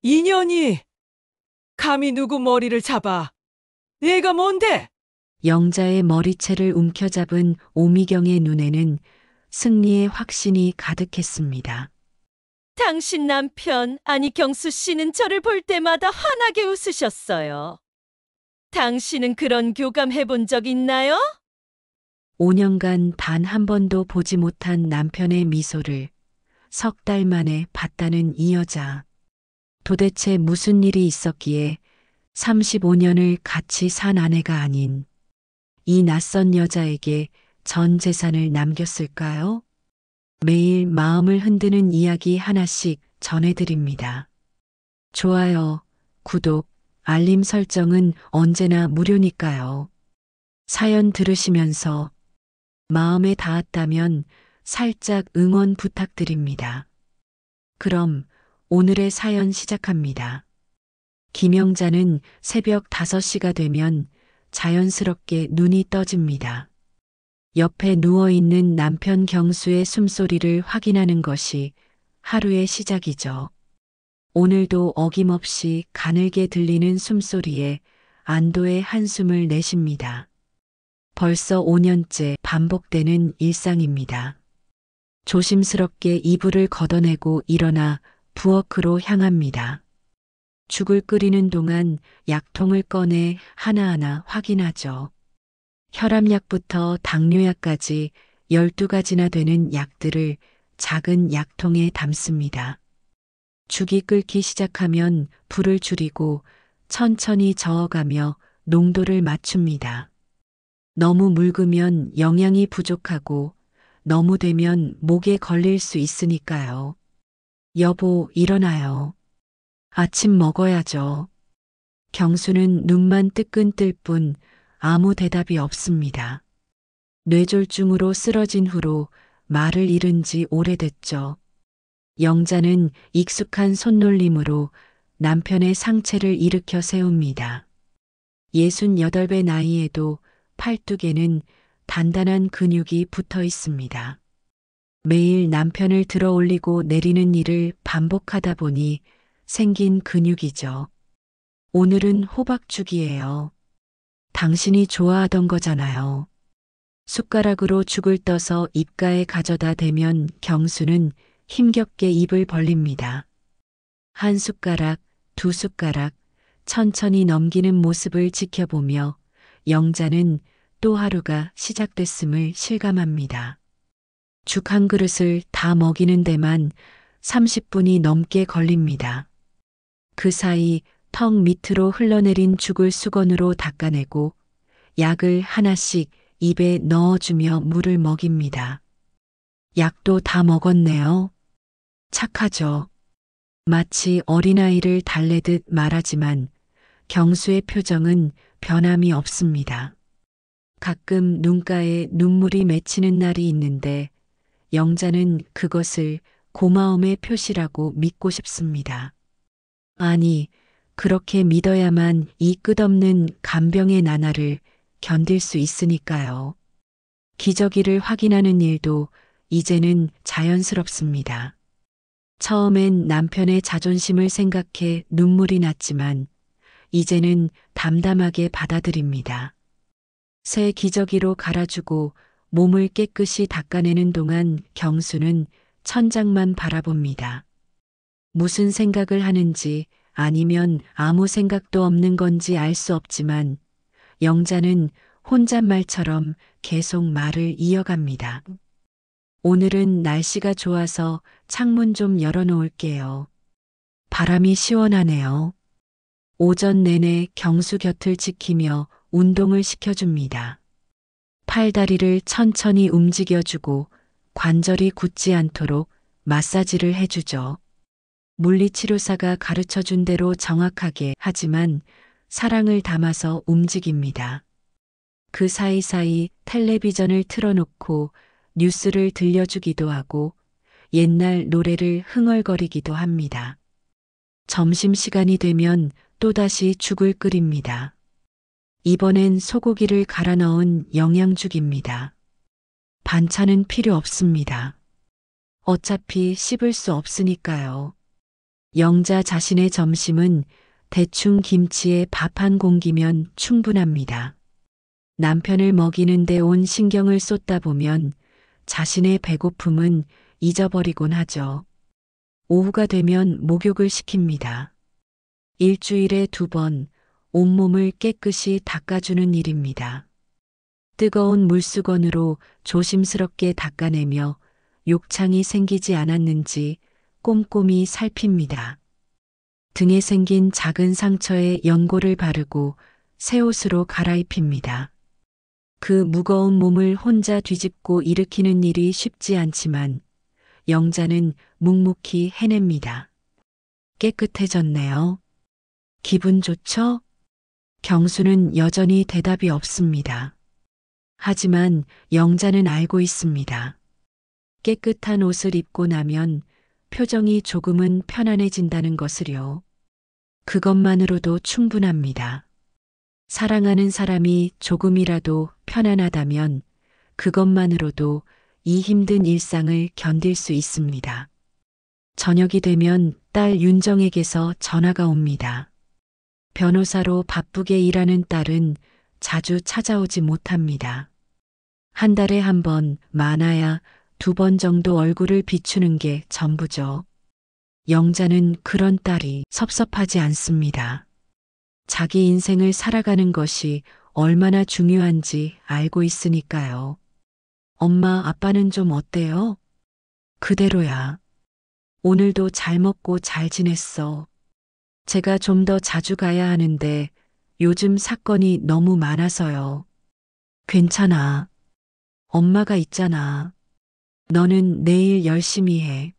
인연이 감히 누구 머리를 잡아? 내가 뭔데? 영자의 머리채를 움켜잡은 오미경의 눈에는 승리의 확신이 가득했습니다. 당신 남편, 아니 경수 씨는 저를 볼 때마다 환하게 웃으셨어요. 당신은 그런 교감 해본 적 있나요? 5년간 단 한 번도 보지 못한 남편의 미소를 석 달 만에 봤다는 이 여자. 도대체 무슨 일이 있었기에 35년을 같이 산 아내가 아닌 이 낯선 여자에게 전 재산을 남겼을까요? 매일 마음을 흔드는 이야기 하나씩 전해드립니다. 좋아요, 구독, 알림 설정은 언제나 무료니까요. 사연 들으시면서 마음에 닿았다면 살짝 응원 부탁드립니다. 그럼 오늘의 사연 시작합니다. 김영자는 새벽 5시가 되면 자연스럽게 눈이 떠집니다. 옆에 누워있는 남편 경수의 숨소리를 확인하는 것이 하루의 시작이죠. 오늘도 어김없이 가늘게 들리는 숨소리에 안도의 한숨을 내쉽니다. 벌써 5년째 반복되는 일상입니다. 조심스럽게 이불을 걷어내고 일어나 부엌으로 향합니다. 죽을 끓이는 동안 약통을 꺼내 하나하나 확인하죠. 혈압약부터 당뇨약까지 12가지나 되는 약들을 작은 약통에 담습니다. 죽이 끓기 시작하면 불을 줄이고 천천히 저어가며 농도를 맞춥니다. 너무 묽으면 영양이 부족하고 너무 되면 목에 걸릴 수 있으니까요. 여보, 일어나요. 아침 먹어야죠. 경수는 눈만 뜨끈뜰 뿐 아무 대답이 없습니다. 뇌졸중으로 쓰러진 후로 말을 잃은 지 오래됐죠. 영자는 익숙한 손놀림으로 남편의 상체를 일으켜 세웁니다. 68배 나이에도 팔뚝에는 단단한 근육이 붙어 있습니다. 매일 남편을 들어 올리고 내리는 일을 반복하다 보니 생긴 근육이죠. 오늘은 호박죽이에요. 당신이 좋아하던 거잖아요. 숟가락으로 죽을 떠서 입가에 가져다 대면 경수는 힘겹게 입을 벌립니다. 한 숟가락, 두 숟가락, 천천히 넘기는 모습을 지켜보며 영자는 또 하루가 시작됐음을 실감합니다. 죽 한 그릇을 다 먹이는 데만 30분이 넘게 걸립니다. 그 사이 턱 밑으로 흘러내린 죽을 수건으로 닦아내고 약을 하나씩 입에 넣어주며 물을 먹입니다. 약도 다 먹었네요. 착하죠. 마치 어린아이를 달래듯 말하지만 경수의 표정은 변함이 없습니다. 가끔 눈가에 눈물이 맺히는 날이 있는데 영자는 그것을 고마움의 표시라고 믿고 싶습니다. 아니, 그렇게 믿어야만 이 끝없는 간병의 나날을 견딜 수 있으니까요. 기저귀를 확인하는 일도 이제는 자연스럽습니다. 처음엔 남편의 자존심을 생각해 눈물이 났지만 이제는 담담하게 받아들입니다. 새 기저귀로 갈아주고 몸을 깨끗이 닦아내는 동안 경수는 천장만 바라봅니다. 무슨 생각을 하는지 아니면 아무 생각도 없는 건지 알 수 없지만 영자는 혼잣말처럼 계속 말을 이어갑니다. 오늘은 날씨가 좋아서 창문 좀 열어놓을게요. 바람이 시원하네요. 오전 내내 경수 곁을 지키며 운동을 시켜줍니다. 팔다리를 천천히 움직여주고 관절이 굳지 않도록 마사지를 해주죠. 물리치료사가 가르쳐준 대로 정확하게 하지만 사랑을 담아서 움직입니다. 그 사이사이 텔레비전을 틀어놓고 뉴스를 들려주기도 하고 옛날 노래를 흥얼거리기도 합니다. 점심시간이 되면 또다시 죽을 끓입니다. 이번엔 소고기를 갈아 넣은 영양죽입니다. 반찬은 필요 없습니다. 어차피 씹을 수 없으니까요. 영자 자신의 점심은 대충 김치에 밥 한 공기면 충분합니다. 남편을 먹이는데 온 신경을 쏟다 보면 자신의 배고픔은 잊어버리곤 하죠. 오후가 되면 목욕을 시킵니다. 일주일에 2번 온몸을 깨끗이 닦아주는 일입니다. 뜨거운 물수건으로 조심스럽게 닦아내며 욕창이 생기지 않았는지 꼼꼼히 살핍니다. 등에 생긴 작은 상처에 연고를 바르고 새 옷으로 갈아입힙니다. 그 무거운 몸을 혼자 뒤집고 일으키는 일이 쉽지 않지만 영자는 묵묵히 해냅니다. 깨끗해졌네요. 기분 좋죠? 경수는 여전히 대답이 없습니다. 하지만 영자는 알고 있습니다. 깨끗한 옷을 입고 나면 표정이 조금은 편안해진다는 것을요. 그것만으로도 충분합니다. 사랑하는 사람이 조금이라도 편안하다면 그것만으로도 이 힘든 일상을 견딜 수 있습니다. 저녁이 되면 딸 윤정에게서 전화가 옵니다. 변호사로 바쁘게 일하는 딸은 자주 찾아오지 못합니다. 한 달에 1번, 많아야 2번 정도 얼굴을 비추는 게 전부죠. 영자는 그런 딸이 섭섭하지 않습니다. 자기 인생을 살아가는 것이 얼마나 중요한지 알고 있으니까요. 엄마, 아빠는 좀 어때요? 그대로야. 오늘도 잘 먹고 잘 지냈어. 제가 좀 더 자주 가야 하는데 요즘 사건이 너무 많아서요. 괜찮아. 엄마가 있잖아. 너는 내일 열심히 해.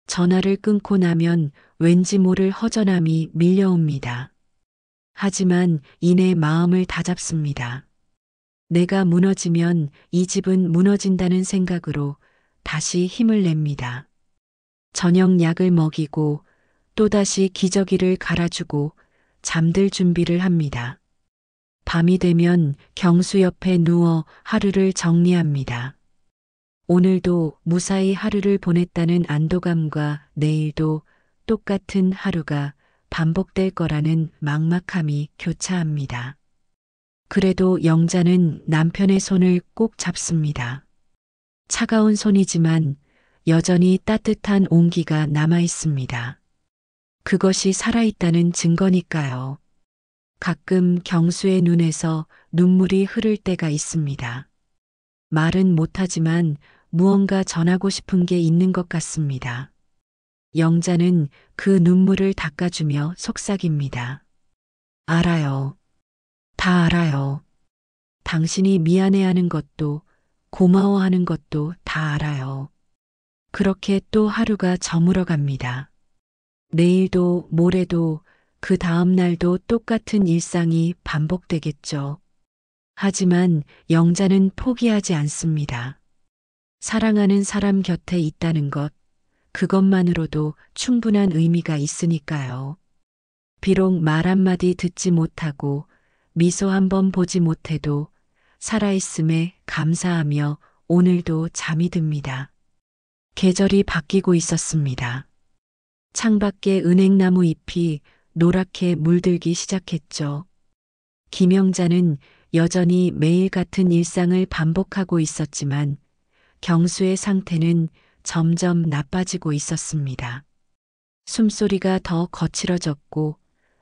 전화를 끊고 나면 왠지 모를 허전함이 밀려옵니다. 하지만 이내 마음을 다잡습니다. 내가 무너지면 이 집은 무너진다는 생각으로 다시 힘을 냅니다. 저녁 약을 먹이고 또다시 기저귀를 갈아주고 잠들 준비를 합니다. 밤이 되면 경수 옆에 누워 하루를 정리합니다. 오늘도 무사히 하루를 보냈다는 안도감과 내일도 똑같은 하루가 반복될 거라는 막막함이 교차합니다. 그래도 영자는 남편의 손을 꼭 잡습니다. 차가운 손이지만 여전히 따뜻한 온기가 남아 있습니다. 그것이 살아있다는 증거니까요. 가끔 경수의 눈에서 눈물이 흐를 때가 있습니다. 말은 못하지만 무언가 전하고 싶은 게 있는 것 같습니다. 영자는 그 눈물을 닦아주며 속삭입니다. 알아요. 다 알아요. 당신이 미안해하는 것도 고마워하는 것도 다 알아요. 그렇게 또 하루가 저물어 갑니다. 내일도 모레도 그 다음 날도 똑같은 일상이 반복되겠죠. 하지만 영자는 포기하지 않습니다. 사랑하는 사람 곁에 있다는 것, 그것만으로도 충분한 의미가 있으니까요. 비록 말 한마디 듣지 못하고 미소 한번 보지 못해도 살아있음에 감사하며 오늘도 잠이 듭니다. 계절이 바뀌고 있었습니다. 창밖에 은행나무 잎이 노랗게 물들기 시작했죠. 김영자는 여전히 매일 같은 일상을 반복하고 있었지만 경수의 상태는 점점 나빠지고 있었습니다. 숨소리가 더 거칠어졌고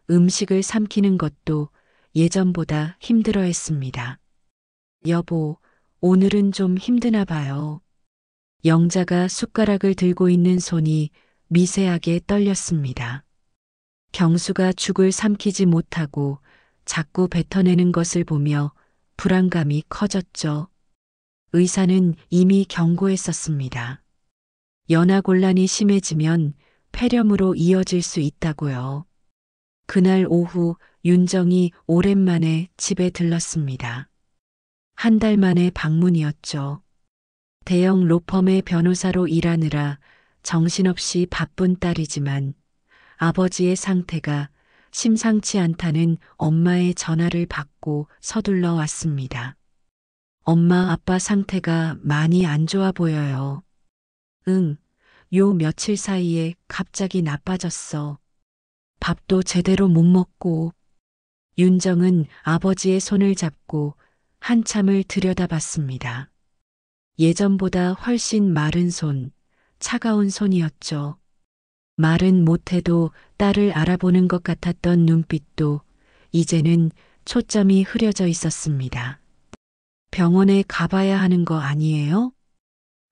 음식을 삼키는 것도 예전보다 힘들어했습니다. 여보, 오늘은 좀 힘드나 봐요. 영자가 숟가락을 들고 있는 손이 미세하게 떨렸습니다. 경수가 죽을 삼키지 못하고 자꾸 뱉어내는 것을 보며 불안감이 커졌죠. 의사는 이미 경고했었습니다. 연하곤란이 심해지면 폐렴으로 이어질 수 있다고요. 그날 오후 윤정이 오랜만에 집에 들렀습니다. 한 달 만에 방문이었죠. 대형 로펌의 변호사로 일하느라 정신없이 바쁜 딸이지만 아버지의 상태가 심상치 않다는 엄마의 전화를 받고 서둘러 왔습니다. 엄마, 아빠 상태가 많이 안 좋아 보여요. 응, 요 며칠 사이에 갑자기 나빠졌어. 밥도 제대로 못 먹고. 윤정은 아버지의 손을 잡고 한참을 들여다봤습니다. 예전보다 훨씬 마른 손, 차가운 손이었죠. 말은 못해도 딸을 알아보는 것 같았던 눈빛도 이제는 초점이 흐려져 있었습니다. 병원에 가봐야 하는 거 아니에요?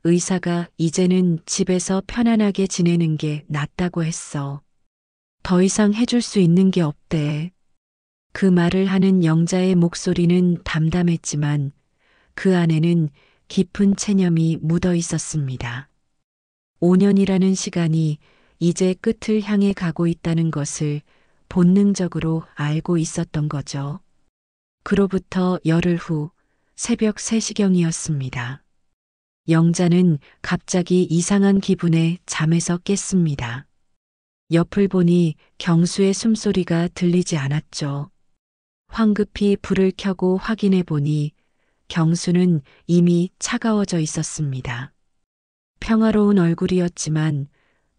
의사가 이제는 집에서 편안하게 지내는 게 낫다고 했어. 더 이상 해줄 수 있는 게 없대. 그 말을 하는 영자의 목소리는 담담했지만 그 안에는 깊은 체념이 묻어 있었습니다. 5년이라는 시간이 이제 끝을 향해 가고 있다는 것을 본능적으로 알고 있었던 거죠. 그로부터 열흘 후 새벽 3시경이었습니다. 영자는 갑자기 이상한 기분에 잠에서 깼습니다. 옆을 보니 경수의 숨소리가 들리지 않았죠. 황급히 불을 켜고 확인해 보니 경수는 이미 차가워져 있었습니다. 평화로운 얼굴이었지만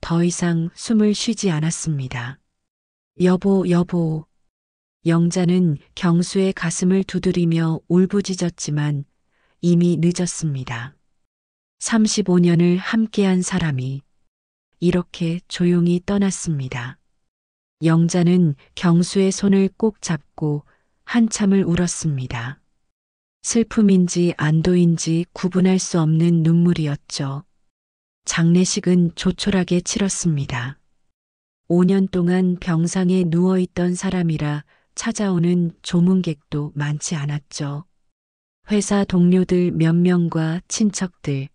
더 이상 숨을 쉬지 않았습니다. 여보, 여보. 영자는 경수의 가슴을 두드리며 울부짖었지만 이미 늦었습니다. 35년을 함께한 사람이 이렇게 조용히 떠났습니다. 영자는 경수의 손을 꼭 잡고 한참을 울었습니다. 슬픔인지 안도인지 구분할 수 없는 눈물이었죠. 장례식은 조촐하게 치렀습니다. 5년 동안 병상에 누워있던 사람이라 찾아오는 조문객도 많지 않았죠. 회사 동료들 몇 명과 친척들,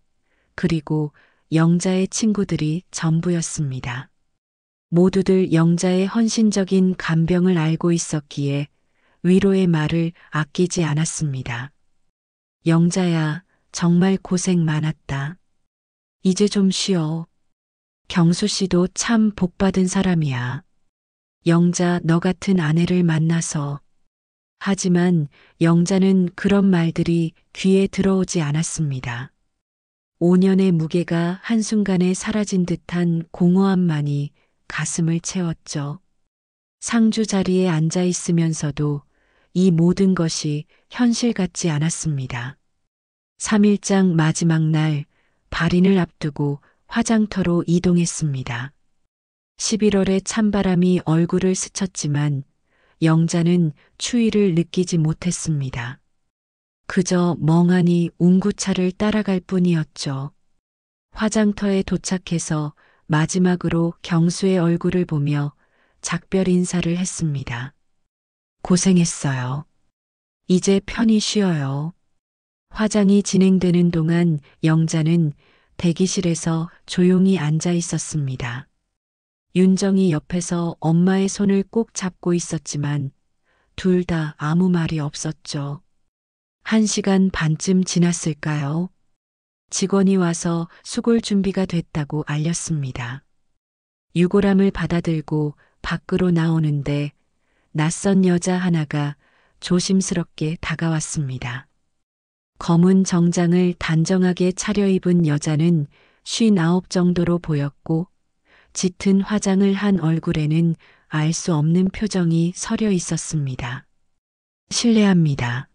그리고 영자의 친구들이 전부였습니다. 모두들 영자의 헌신적인 간병을 알고 있었기에 위로의 말을 아끼지 않았습니다. 영자야, 정말 고생 많았다. 이제 좀 쉬어. 경수 씨도 참 복받은 사람이야. 영자, 너 같은 아내를 만나서. 하지만 영자는 그런 말들이 귀에 들어오지 않았습니다. 5년의 무게가 한순간에 사라진 듯한 공허함만이 가슴을 채웠죠. 상주 자리에 앉아 있으면서도 이 모든 것이 현실 같지 않았습니다. 3일장 마지막 날 발인을 앞두고 화장터로 이동했습니다. 11월의 찬바람이 얼굴을 스쳤지만 영자는 추위를 느끼지 못했습니다. 그저 멍하니 운구차를 따라갈 뿐이었죠. 화장터에 도착해서 마지막으로 경수의 얼굴을 보며 작별 인사를 했습니다. 고생했어요. 이제 편히 쉬어요. 화장이 진행되는 동안 영자는 대기실에서 조용히 앉아 있었습니다. 윤정이 옆에서 엄마의 손을 꼭 잡고 있었지만 둘 다 아무 말이 없었죠. 1시간 반쯤 지났을까요? 직원이 와서 수골 준비가 됐다고 알렸습니다. 유골함을 받아들고 밖으로 나오는데 낯선 여자 하나가 조심스럽게 다가왔습니다. 검은 정장을 단정하게 차려입은 여자는 59 정도로 보였고 짙은 화장을 한 얼굴에는 알 수 없는 표정이 서려 있었습니다. 실례합니다.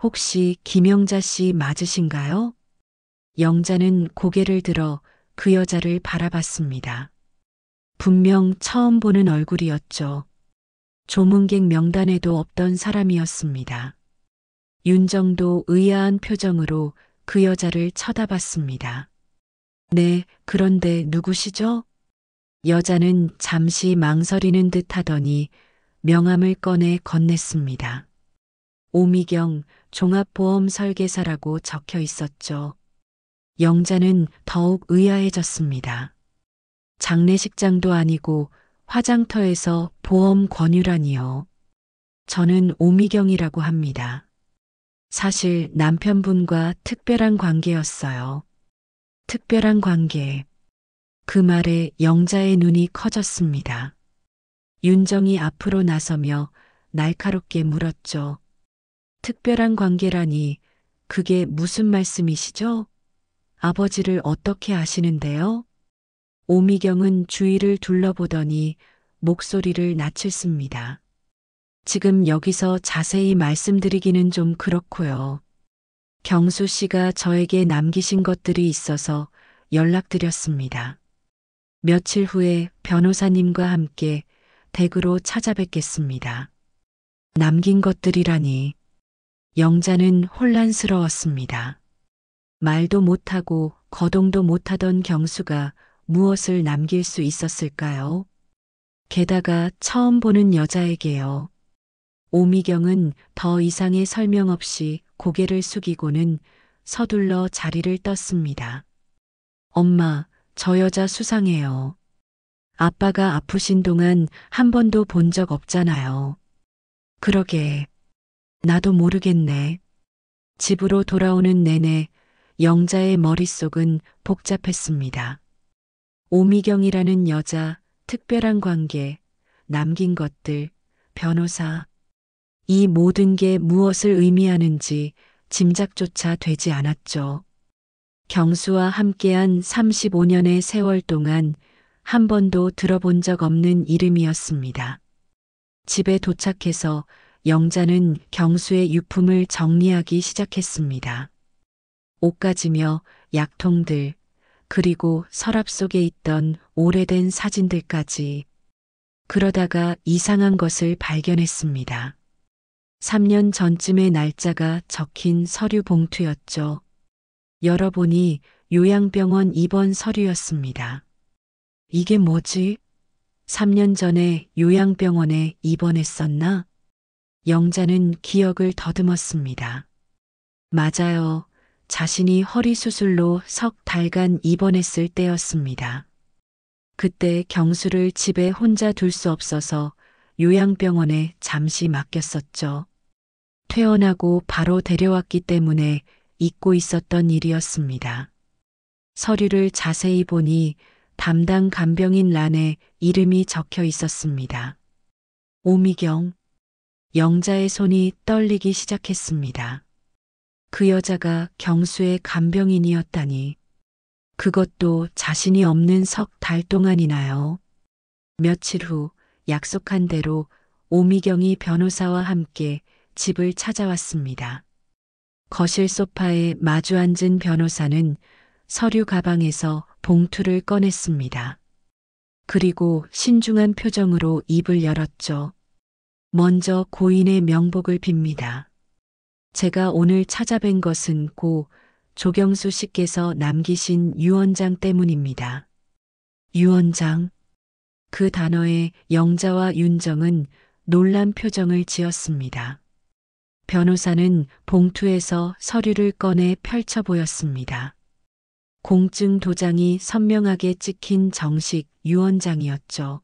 혹시 김영자 씨 맞으신가요? 영자는 고개를 들어 그 여자를 바라봤습니다. 분명 처음 보는 얼굴이었죠. 조문객 명단에도 없던 사람이었습니다. 윤정도 의아한 표정으로 그 여자를 쳐다봤습니다. 네, 그런데 누구시죠? 여자는 잠시 망설이는 듯 하더니 명함을 꺼내 건넸습니다. 오미경 종합보험 설계사라고 적혀 있었죠. 영자는 더욱 의아해졌습니다. 장례식장도 아니고 화장터에서 보험 권유라니요. 저는 오미경이라고 합니다. 사실 남편분과 특별한 관계였어요. 특별한 관계. 그 말에 영자의 눈이 커졌습니다. 윤정이 앞으로 나서며 날카롭게 물었죠. 특별한 관계라니 그게 무슨 말씀이시죠? 아버지를 어떻게 아시는데요? 오미경은 주위를 둘러보더니 목소리를 낮췄습니다. 지금 여기서 자세히 말씀드리기는 좀 그렇고요. 경수 씨가 저에게 남기신 것들이 있어서 연락드렸습니다. 며칠 후에 변호사님과 함께 댁으로 찾아뵙겠습니다. 남긴 것들이라니. 영자는 혼란스러웠습니다. 말도 못하고 거동도 못하던 경수가 무엇을 남길 수 있었을까요? 게다가 처음 보는 여자에게요. 오미경은 더 이상의 설명 없이 고개를 숙이고는 서둘러 자리를 떴습니다. 엄마, 저 여자 수상해요. 아빠가 아프신 동안 한 번도 본 적 없잖아요. 그러게. 나도 모르겠네. 집으로 돌아오는 내내 영자의 머릿속은 복잡했습니다. 오미경이라는 여자, 특별한 관계, 남긴 것들, 변호사. 이 모든 게 무엇을 의미하는지 짐작조차 되지 않았죠. 경수와 함께한 35년의 세월 동안 한 번도 들어본 적 없는 이름이었습니다. 집에 도착해서 영자는 경수의 유품을 정리하기 시작했습니다. 옷가지며 약통들, 그리고 서랍 속에 있던 오래된 사진들까지. 그러다가 이상한 것을 발견했습니다. 3년 전쯤의 날짜가 적힌 서류 봉투였죠. 열어보니 요양병원 입원 서류였습니다. 이게 뭐지? 3년 전에 요양병원에 입원했었나? 영자는 기억을 더듬었습니다. 맞아요. 자신이 허리 수술로 석 달간 입원했을 때였습니다. 그때 경수를 집에 혼자 둘 수 없어서 요양병원에 잠시 맡겼었죠. 퇴원하고 바로 데려왔기 때문에 잊고 있었던 일이었습니다. 서류를 자세히 보니 담당 간병인 란에 이름이 적혀 있었습니다. 오미경. 영자의 손이 떨리기 시작했습니다. 그 여자가 경수의 간병인이었다니. 그것도 자신이 없는 석 달 동안이나요. 며칠 후 약속한 대로 오미경이 변호사와 함께 집을 찾아왔습니다. 거실 소파에 마주 앉은 변호사는 서류 가방에서 봉투를 꺼냈습니다. 그리고 신중한 표정으로 입을 열었죠. 먼저 고인의 명복을 빕니다. 제가 오늘 찾아뵌 것은 고 조경수 씨께서 남기신 유언장 때문입니다. 유언장. 그 단어에 영자와 윤정은 놀란 표정을 지었습니다. 변호사는 봉투에서 서류를 꺼내 펼쳐 보였습니다. 공증 도장이 선명하게 찍힌 정식 유언장이었죠.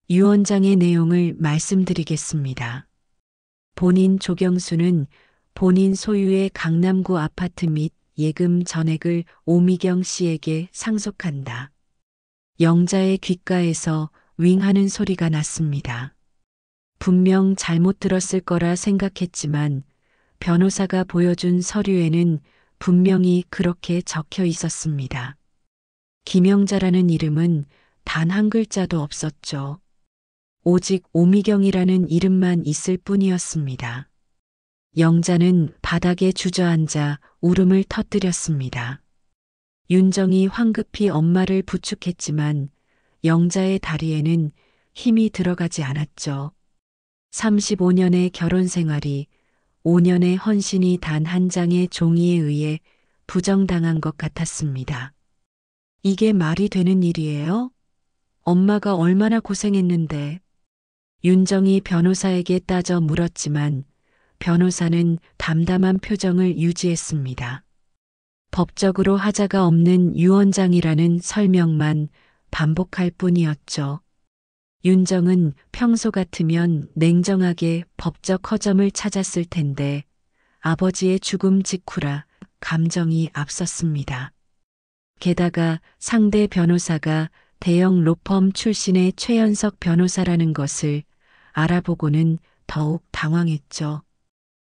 유언장의 내용을 말씀드리겠습니다. 본인 조경수는 본인 소유의 강남구 아파트 및 예금 전액을 오미경 씨에게 상속한다. 영자의 귓가에서 윙 하는 소리가 났습니다. 분명 잘못 들었을 거라 생각했지만 변호사가 보여준 서류에는 분명히 그렇게 적혀 있었습니다. 김영자라는 이름은 단 한 글자도 없었죠. 오직 오미경이라는 이름만 있을 뿐이었습니다. 영자는 바닥에 주저앉아 울음을 터뜨렸습니다. 윤정이 황급히 엄마를 부축했지만 영자의 다리에는 힘이 들어가지 않았죠. 35년의 결혼 생활이 5년의 헌신이 단 한 장의 종이에 의해 부정당한 것 같았습니다. 이게 말이 되는 일이에요? 엄마가 얼마나 고생했는데. 윤정이 변호사에게 따져 물었지만 변호사는 담담한 표정을 유지했습니다. 법적으로 하자가 없는 유언장이라는 설명만 반복할 뿐이었죠. 윤정은 평소 같으면 냉정하게 법적 허점을 찾았을 텐데 아버지의 죽음 직후라 감정이 앞섰습니다. 게다가 상대 변호사가 대형 로펌 출신의 최연석 변호사라는 것을 알아보고는 더욱 당황했죠.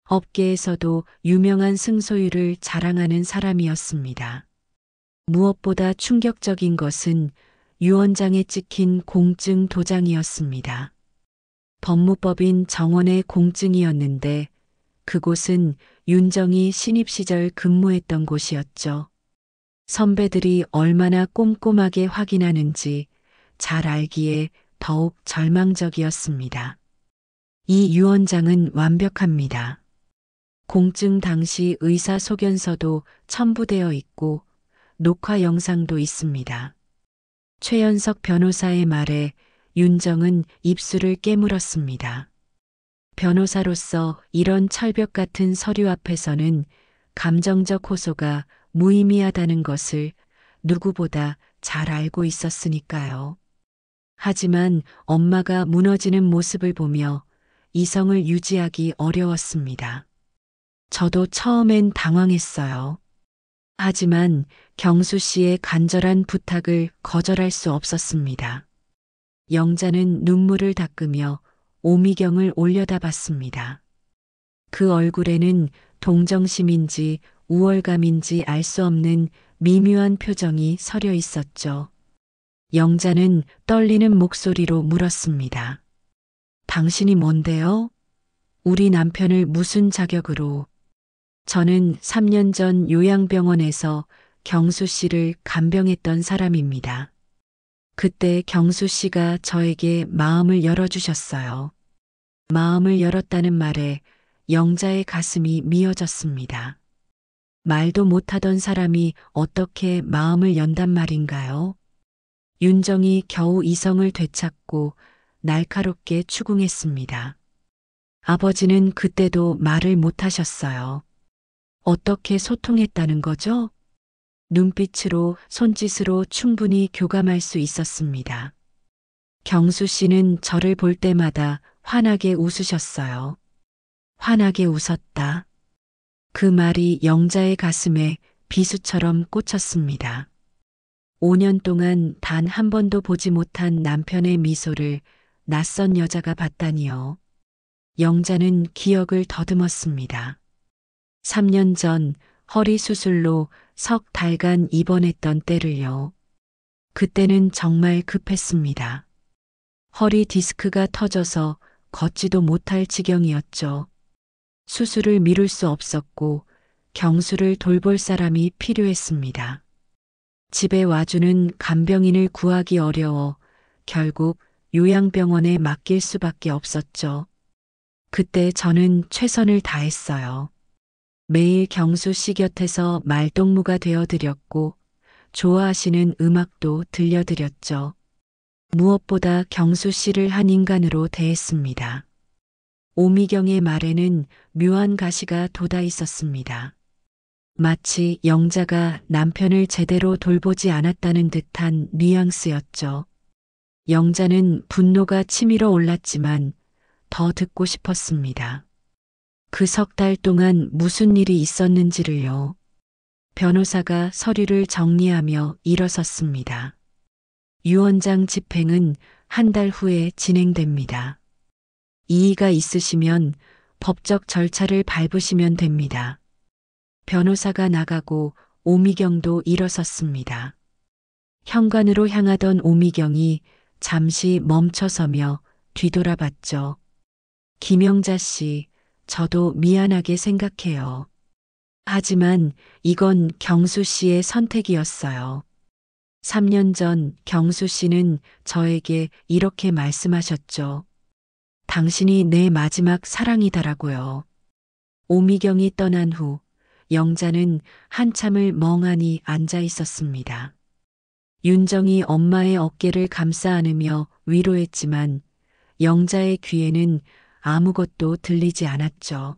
업계에서도 유명한 승소율을 자랑하는 사람이었습니다. 무엇보다 충격적인 것은 유언장에 찍힌 공증 도장이었습니다. 법무법인 정원의 공증이었는데 그곳은 윤정이 신입 시절 근무했던 곳이었죠. 선배들이 얼마나 꼼꼼하게 확인하는지 잘 알기에 더욱 절망적이었습니다. 이 유언장은 완벽합니다. 공증 당시 의사소견서도 첨부되어 있고 녹화 영상도 있습니다. 최연석 변호사의 말에 윤정은 입술을 깨물었습니다. 변호사로서 이런 철벽 같은 서류 앞에서는 감정적 호소가 무의미하다는 것을 누구보다 잘 알고 있었으니까요. 하지만 엄마가 무너지는 모습을 보며 이성을 유지하기 어려웠습니다. 저도 처음엔 당황했어요. 하지만 경수 씨의 간절한 부탁을 거절할 수 없었습니다. 영자는 눈물을 닦으며 오미경을 올려다봤습니다. 그 얼굴에는 동정심인지 우월감인지 알 수 없는 미묘한 표정이 서려 있었죠. 영자는 떨리는 목소리로 물었습니다. 당신이 뭔데요? 우리 남편을 무슨 자격으로? 저는 3년 전 요양병원에서 경수 씨를 간병했던 사람입니다. 그때 경수 씨가 저에게 마음을 열어주셨어요. 마음을 열었다는 말에 영자의 가슴이 미어졌습니다. 말도 못하던 사람이 어떻게 마음을 연단 말인가요? 윤정이 겨우 이성을 되찾고 날카롭게 추궁했습니다. 아버지는 그때도 말을 못하셨어요. 어떻게 소통했다는 거죠? 눈빛으로 손짓으로 충분히 교감할 수 있었습니다. 경수 씨는 저를 볼 때마다 환하게 웃으셨어요. 환하게 웃었다. 그 말이 영자의 가슴에 비수처럼 꽂혔습니다. 5년 동안 단 한 번도 보지 못한 남편의 미소를 낯선 여자가 봤다니요. 영자는 기억을 더듬었습니다. 3년 전 허리 수술로 석 달간 입원했던 때를요. 그때는 정말 급했습니다. 허리 디스크가 터져서 걷지도 못할 지경이었죠. 수술을 미룰 수 없었고 경수를 돌볼 사람이 필요했습니다. 집에 와주는 간병인을 구하기 어려워 결국 요양병원에 맡길 수밖에 없었죠. 그때 저는 최선을 다했어요. 매일 경수 씨 곁에서 말동무가 되어드렸고 좋아하시는 음악도 들려드렸죠. 무엇보다 경수 씨를 한 인간으로 대했습니다. 오미경의 말에는 묘한 가시가 돋아 있었습니다. 마치 영자가 남편을 제대로 돌보지 않았다는 듯한 뉘앙스였죠. 영자는 분노가 치밀어 올랐지만 더 듣고 싶었습니다. 그 석 달 동안 무슨 일이 있었는지를요. 변호사가 서류를 정리하며 일어섰습니다. 유언장 집행은 한 달 후에 진행됩니다. 이의가 있으시면 법적 절차를 밟으시면 됩니다. 변호사가 나가고 오미경도 일어섰습니다. 현관으로 향하던 오미경이 잠시 멈춰서며 뒤돌아봤죠. 김영자 씨, 저도 미안하게 생각해요. 하지만 이건 경수 씨의 선택이었어요. 3년 전 경수 씨는 저에게 이렇게 말씀하셨죠. 당신이 내 마지막 사랑이다라고요. 오미경이 떠난 후 영자는 한참을 멍하니 앉아 있었습니다. 윤정이 엄마의 어깨를 감싸 안으며 위로했지만 영자의 귀에는 아무것도 들리지 않았죠.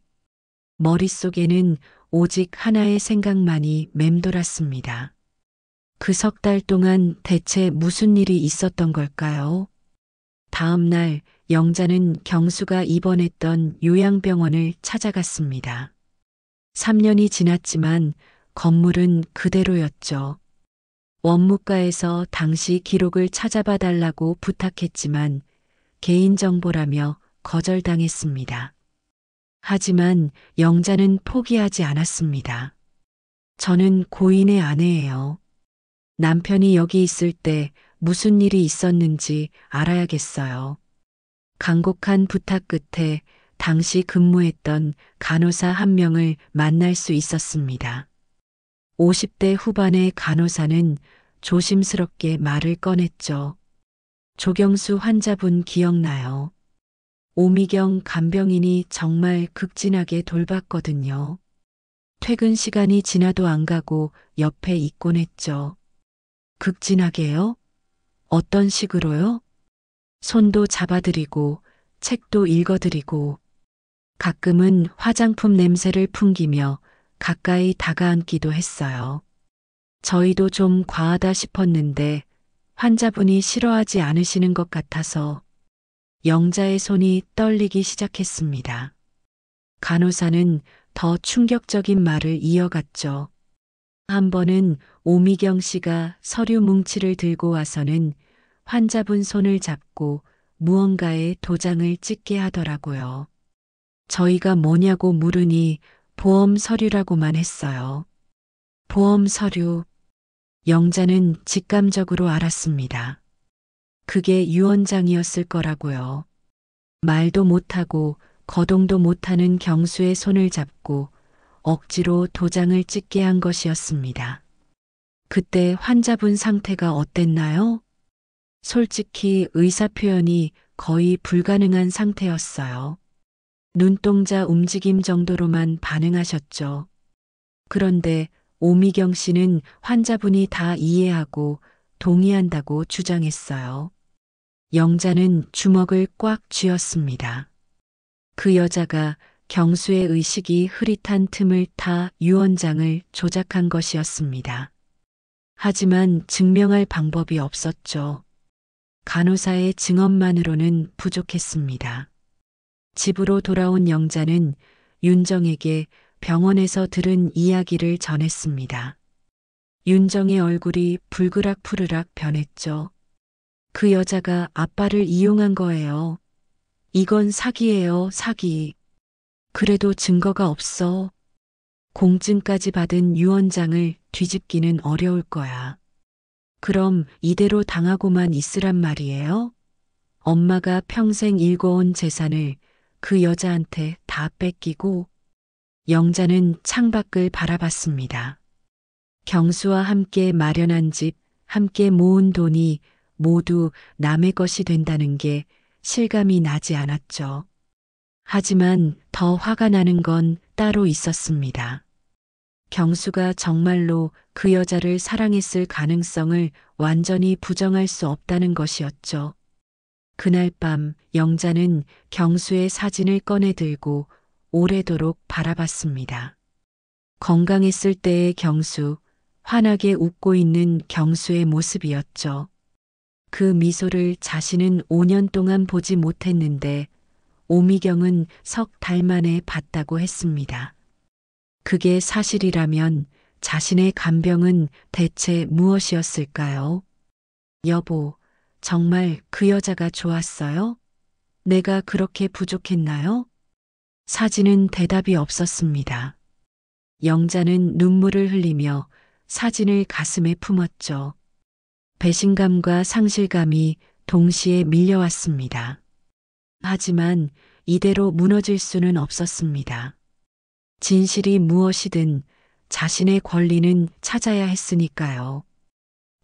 머릿속에는 오직 하나의 생각만이 맴돌았습니다. 그 석 달 동안 대체 무슨 일이 있었던 걸까요? 다음 날 영자는 경수가 입원했던 요양병원을 찾아갔습니다. 3년이 지났지만 건물은 그대로였죠. 원무과에서 당시 기록을 찾아봐 달라고 부탁했지만 개인정보라며 거절당했습니다. 하지만 영자는 포기하지 않았습니다. 저는 고인의 아내예요. 남편이 여기 있을 때 무슨 일이 있었는지 알아야겠어요. 간곡한 부탁 끝에 당시 근무했던 간호사 한 명을 만날 수 있었습니다. 50대 후반의 간호사는 조심스럽게 말을 꺼냈죠. 조경수 환자분 기억나요? 오미경 간병인이 정말 극진하게 돌봤거든요. 퇴근 시간이 지나도 안 가고 옆에 있곤 했죠. 극진하게요? 어떤 식으로요? 손도 잡아드리고 책도 읽어드리고 가끔은 화장품 냄새를 풍기며 가까이 다가앉기도 했어요. 저희도 좀 과하다 싶었는데 환자분이 싫어하지 않으시는 것 같아서 영자의 손이 떨리기 시작했습니다. 간호사는 더 충격적인 말을 이어갔죠. 한 번은 오미경 씨가 서류 뭉치를 들고 와서는 환자분 손을 잡고 무언가에 도장을 찍게 하더라고요. 저희가 뭐냐고 물으니 보험 서류라고만 했어요. 보험 서류. 영자는 직감적으로 알았습니다. 그게 유언장이었을 거라고요. 말도 못하고 거동도 못하는 경수의 손을 잡고 억지로 도장을 찍게 한 것이었습니다. 그때 환자분 상태가 어땠나요? 솔직히 의사 표현이 거의 불가능한 상태였어요. 눈동자 움직임 정도로만 반응하셨죠. 그런데 오미경 씨는 환자분이 다 이해하고 동의한다고 주장했어요. 영자는 주먹을 꽉 쥐었습니다. 그 여자가 경수의 의식이 흐릿한 틈을 타 유언장을 조작한 것이었습니다. 하지만 증명할 방법이 없었죠. 간호사의 증언만으로는 부족했습니다. 집으로 돌아온 영자는 윤정에게 병원에서 들은 이야기를 전했습니다. 윤정의 얼굴이 불그락푸르락 변했죠. 그 여자가 아빠를 이용한 거예요. 이건 사기예요, 사기. 그래도 증거가 없어. 공증까지 받은 유언장을 뒤집기는 어려울 거야. 그럼 이대로 당하고만 있으란 말이에요? 엄마가 평생 일궈온 재산을 그 여자한테 다 뺏기고. 영자는 창밖을 바라봤습니다. 경수와 함께 마련한 집, 함께 모은 돈이 모두 남의 것이 된다는 게 실감이 나지 않았죠. 하지만 더 화가 나는 건 따로 있었습니다. 경수가 정말로 그 여자를 사랑했을 가능성을 완전히 부정할 수 없다는 것이었죠. 그날 밤 영자는 경수의 사진을 꺼내 들고 오래도록 바라봤습니다. 건강했을 때의 경수, 환하게 웃고 있는 경수의 모습이었죠. 그 미소를 자신은 5년 동안 보지 못했는데 오미경은 석 달 만에 봤다고 했습니다. 그게 사실이라면 자신의 간병은 대체 무엇이었을까요? 여보, 정말 그 여자가 좋았어요? 내가 그렇게 부족했나요? 사진은 대답이 없었습니다. 영자는 눈물을 흘리며 사진을 가슴에 품었죠. 배신감과 상실감이 동시에 밀려왔습니다. 하지만 이대로 무너질 수는 없었습니다. 진실이 무엇이든 자신의 권리는 찾아야 했으니까요.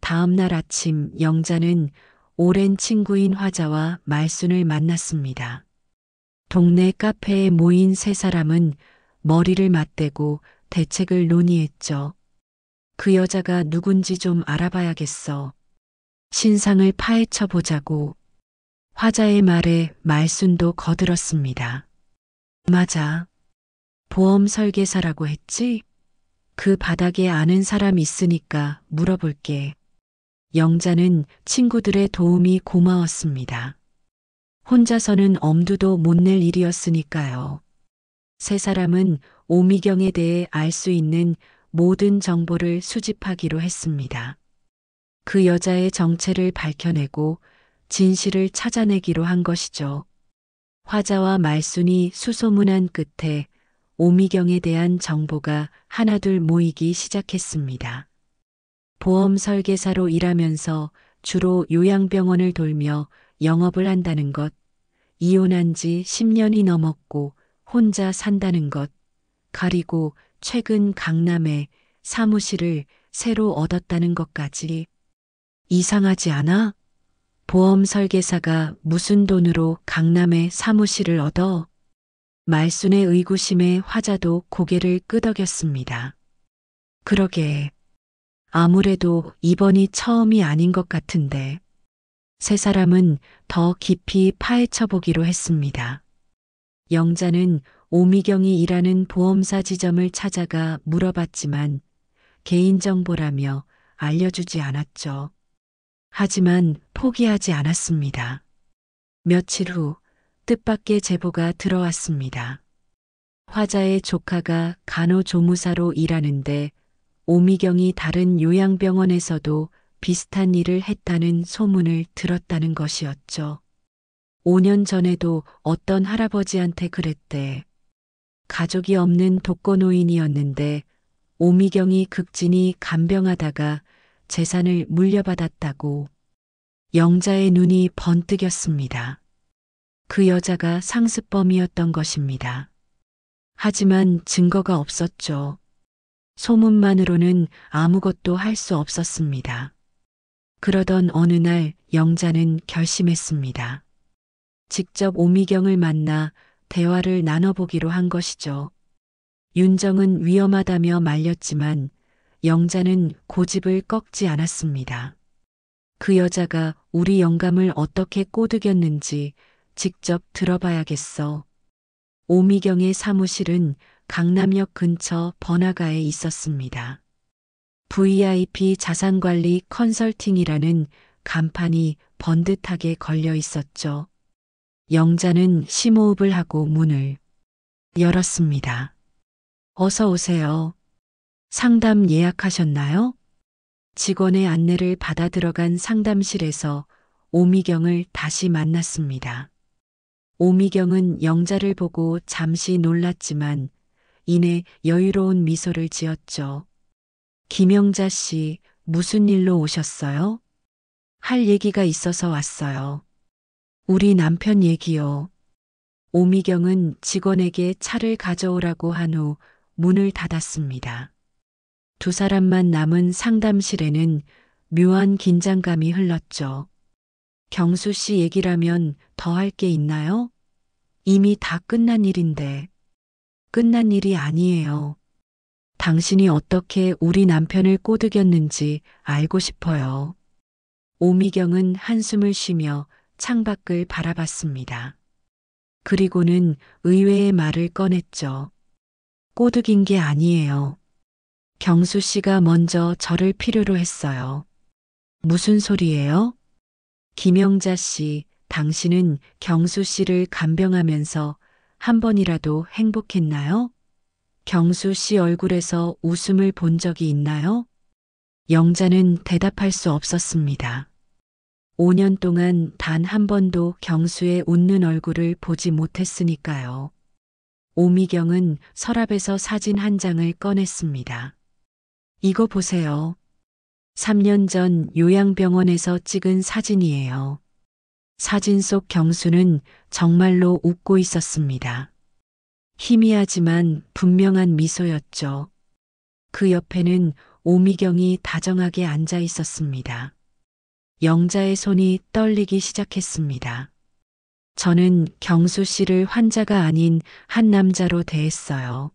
다음 날 아침 영자는 오랜 친구인 화자와 말순을 만났습니다. 동네 카페에 모인 세 사람은 머리를 맞대고 대책을 논의했죠. 그 여자가 누군지 좀 알아봐야겠어. 신상을 파헤쳐 보자고. 화자의 말에 말순도 거들었습니다. 맞아. 보험 설계사라고 했지? 그 바닥에 아는 사람 있으니까 물어볼게. 영자는 친구들의 도움이 고마웠습니다. 혼자서는 엄두도 못 낼 일이었으니까요. 세 사람은 오미경에 대해 알 수 있는 모든 정보를 수집하기로 했습니다. 그 여자의 정체를 밝혀내고 진실을 찾아내기로 한 것이죠. 화자와 말순이 수소문한 끝에 오미경에 대한 정보가 하나둘 모이기 시작했습니다. 보험 설계사로 일하면서 주로 요양병원을 돌며 영업을 한다는 것, 이혼한 지 10년이 넘었고 혼자 산다는 것, 그리고 최근 강남에 사무실을 새로 얻었다는 것까지. 이상하지 않아? 보험 설계사가 무슨 돈으로 강남에 사무실을 얻어? 말순의 의구심에 화자도 고개를 끄덕였습니다. 그러게. 아무래도 이번이 처음이 아닌 것 같은데. 세 사람은 더 깊이 파헤쳐 보기로 했습니다. 영자는 오미경이 일하는 보험사 지점을 찾아가 물어봤지만 개인정보라며 알려주지 않았죠. 하지만 포기하지 않았습니다. 며칠 후 뜻밖의 제보가 들어왔습니다. 화자의 조카가 간호조무사로 일하는데 오미경이 다른 요양병원에서도 비슷한 일을 했다는 소문을 들었다는 것이었죠. 5년 전에도 어떤 할아버지한테 그랬대. 가족이 없는 독거노인이었는데 오미경이 극진히 간병하다가 재산을 물려받았다고. 영자의 눈이 번뜩였습니다. 그 여자가 상습범이었던 것입니다. 하지만 증거가 없었죠. 소문만으로는 아무것도 할 수 없었습니다. 그러던 어느 날 영자는 결심했습니다. 직접 오미경을 만나 대화를 나눠보기로 한 것이죠. 윤정은 위험하다며 말렸지만 영자는 고집을 꺾지 않았습니다. 그 여자가 우리 영감을 어떻게 꼬드겼는지 직접 들어봐야겠어. 오미경의 사무실은 강남역 근처 번화가에 있었습니다. VIP 자산관리 컨설팅이라는 간판이 번듯하게 걸려 있었죠. 영자는 심호흡을 하고 문을 열었습니다. 어서 오세요. 상담 예약하셨나요? 직원의 안내를 받아 들어간 상담실에서 오미경을 다시 만났습니다. 오미경은 영자를 보고 잠시 놀랐지만 이내 여유로운 미소를 지었죠. 김영자 씨, 무슨 일로 오셨어요? 할 얘기가 있어서 왔어요. 우리 남편 얘기요. 오미경은 직원에게 차를 가져오라고 한 후 문을 닫았습니다. 두 사람만 남은 상담실에는 묘한 긴장감이 흘렀죠. 경수 씨 얘기라면 더 할 게 있나요? 이미 다 끝난 일인데. 끝난 일이 아니에요. 당신이 어떻게 우리 남편을 꼬드겼는지 알고 싶어요. 오미경은 한숨을 쉬며 창밖을 바라봤습니다. 그리고는 의외의 말을 꺼냈죠. 꼬드긴 게 아니에요. 경수 씨가 먼저 저를 필요로 했어요. 무슨 소리예요? 김영자 씨, 당신은 경수 씨를 간병하면서 한 번이라도 행복했나요? 경수 씨 얼굴에서 웃음을 본 적이 있나요? 영자는 대답할 수 없었습니다. 5년 동안 단 한 번도 경수의 웃는 얼굴을 보지 못했으니까요. 오미경은 서랍에서 사진 한 장을 꺼냈습니다. 이거 보세요. 3년 전 요양병원에서 찍은 사진이에요. 사진 속 경수는 정말로 웃고 있었습니다. 희미하지만 분명한 미소였죠. 그 옆에는 오미경이 다정하게 앉아 있었습니다. 영자의 손이 떨리기 시작했습니다. 저는 경수 씨를 환자가 아닌 한 남자로 대했어요.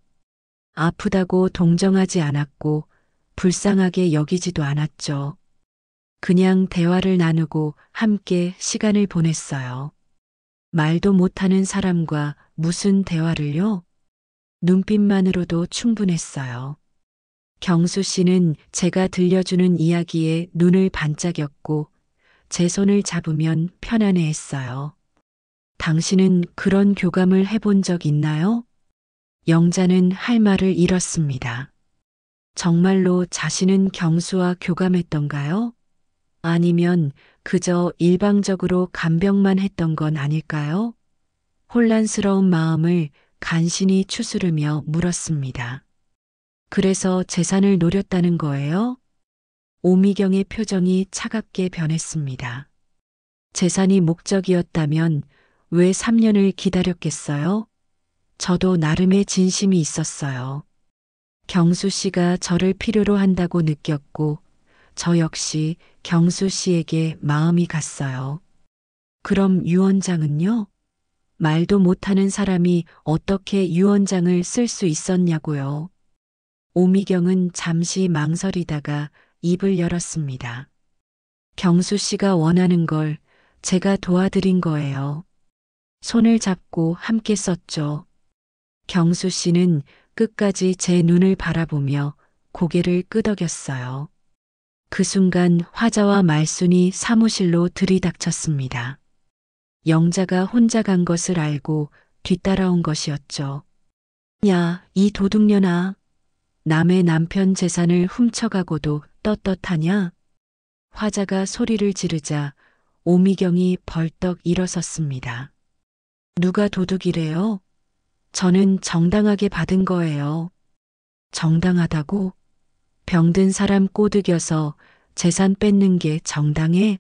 아프다고 동정하지 않았고 불쌍하게 여기지도 않았죠. 그냥 대화를 나누고 함께 시간을 보냈어요. 말도 못하는 사람과 무슨 대화를요? 눈빛만으로도 충분했어요. 경수 씨는 제가 들려주는 이야기에 눈을 반짝였고 제 손을 잡으면 편안해했어요. 당신은 그런 교감을 해본 적 있나요? 영자는 할 말을 잃었습니다. 정말로 자신은 경수와 교감했던가요? 아니면 그저 일방적으로 간병만 했던 건 아닐까요? 혼란스러운 마음을 간신히 추스르며 물었습니다. 그래서 재산을 노렸다는 거예요? 오미경의 표정이 차갑게 변했습니다. 재산이 목적이었다면 왜 3년을 기다렸겠어요? 저도 나름의 진심이 있었어요. 경수 씨가 저를 필요로 한다고 느꼈고 저 역시 경수 씨에게 마음이 갔어요. 그럼 유언장은요? 말도 못하는 사람이 어떻게 유언장을 쓸 수 있었냐고요. 오미경은 잠시 망설이다가 입을 열었습니다. 경수 씨가 원하는 걸 제가 도와드린 거예요. 손을 잡고 함께 썼죠. 경수 씨는 끝까지 제 눈을 바라보며 고개를 끄덕였어요. 그 순간 화자와 말순이 사무실로 들이닥쳤습니다. 영자가 혼자 간 것을 알고 뒤따라온 것이었죠. 야, 이 도둑년아. 남의 남편 재산을 훔쳐가고도 떳떳하냐? 화자가 소리를 지르자 오미경이 벌떡 일어섰습니다. 누가 도둑이래요? 저는 정당하게 받은 거예요. 정당하다고? 병든 사람 꼬드겨서 재산 뺏는 게 정당해?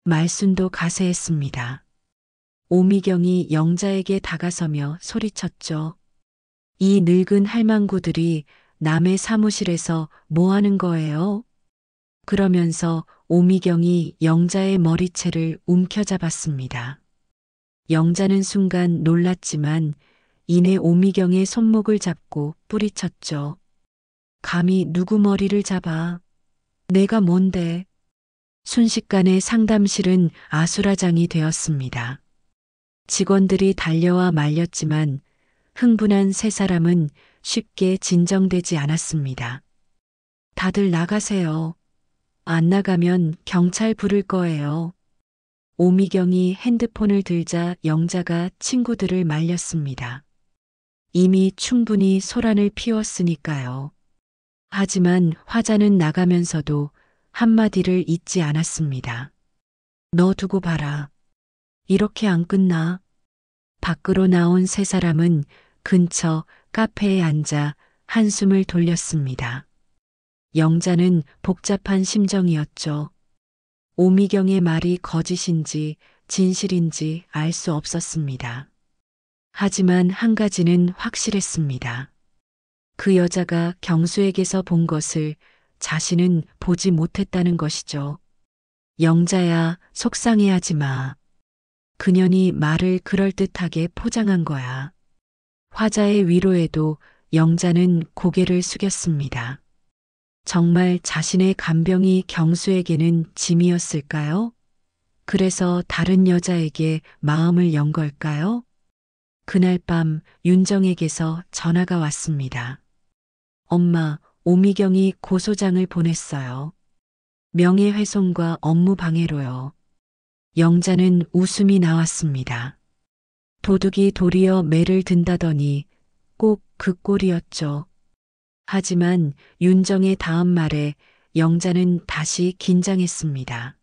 말순도 가세했습니다. 오미경이 영자에게 다가서며 소리쳤죠. 이 늙은 할망구들이 남의 사무실에서 뭐 하는 거예요? 그러면서 오미경이 영자의 머리채를 움켜잡았습니다. 영자는 순간 놀랐지만 이내 오미경의 손목을 잡고 뿌리쳤죠. 감히 누구 머리를 잡아? 내가 뭔데? 순식간에 상담실은 아수라장이 되었습니다. 직원들이 달려와 말렸지만 흥분한 세 사람은 쉽게 진정되지 않았습니다. 다들 나가세요. 안 나가면 경찰 부를 거예요. 오미경이 핸드폰을 들자 영자가 친구들을 말렸습니다. 이미 충분히 소란을 피웠으니까요. 하지만 화자는 나가면서도 한마디를 잊지 않았습니다. 너 두고 봐라. 이렇게 안 끝나. 밖으로 나온 세 사람은 근처 카페에 앉아 한숨을 돌렸습니다. 영자는 복잡한 심정이었죠. 오미경의 말이 거짓인지 진실인지 알 수 없었습니다. 하지만 한 가지는 확실했습니다. 그 여자가 경수에게서 본 것을 자신은 보지 못했다는 것이죠. 영자야, 속상해하지 마. 그년이 말을 그럴듯하게 포장한 거야. 화자의 위로에도 영자는 고개를 숙였습니다. 정말 자신의 간병이 경수에게는 짐이었을까요? 그래서 다른 여자에게 마음을 연 걸까요? 그날 밤 윤정에게서 전화가 왔습니다. 엄마, 오미경이 고소장을 보냈어요. 명예훼손과 업무방해로요. 영자는 웃음이 나왔습니다. 도둑이 도리어 매를 든다더니 꼭 그 꼴이었죠. 하지만 윤정의 다음 말에 영자는 다시 긴장했습니다.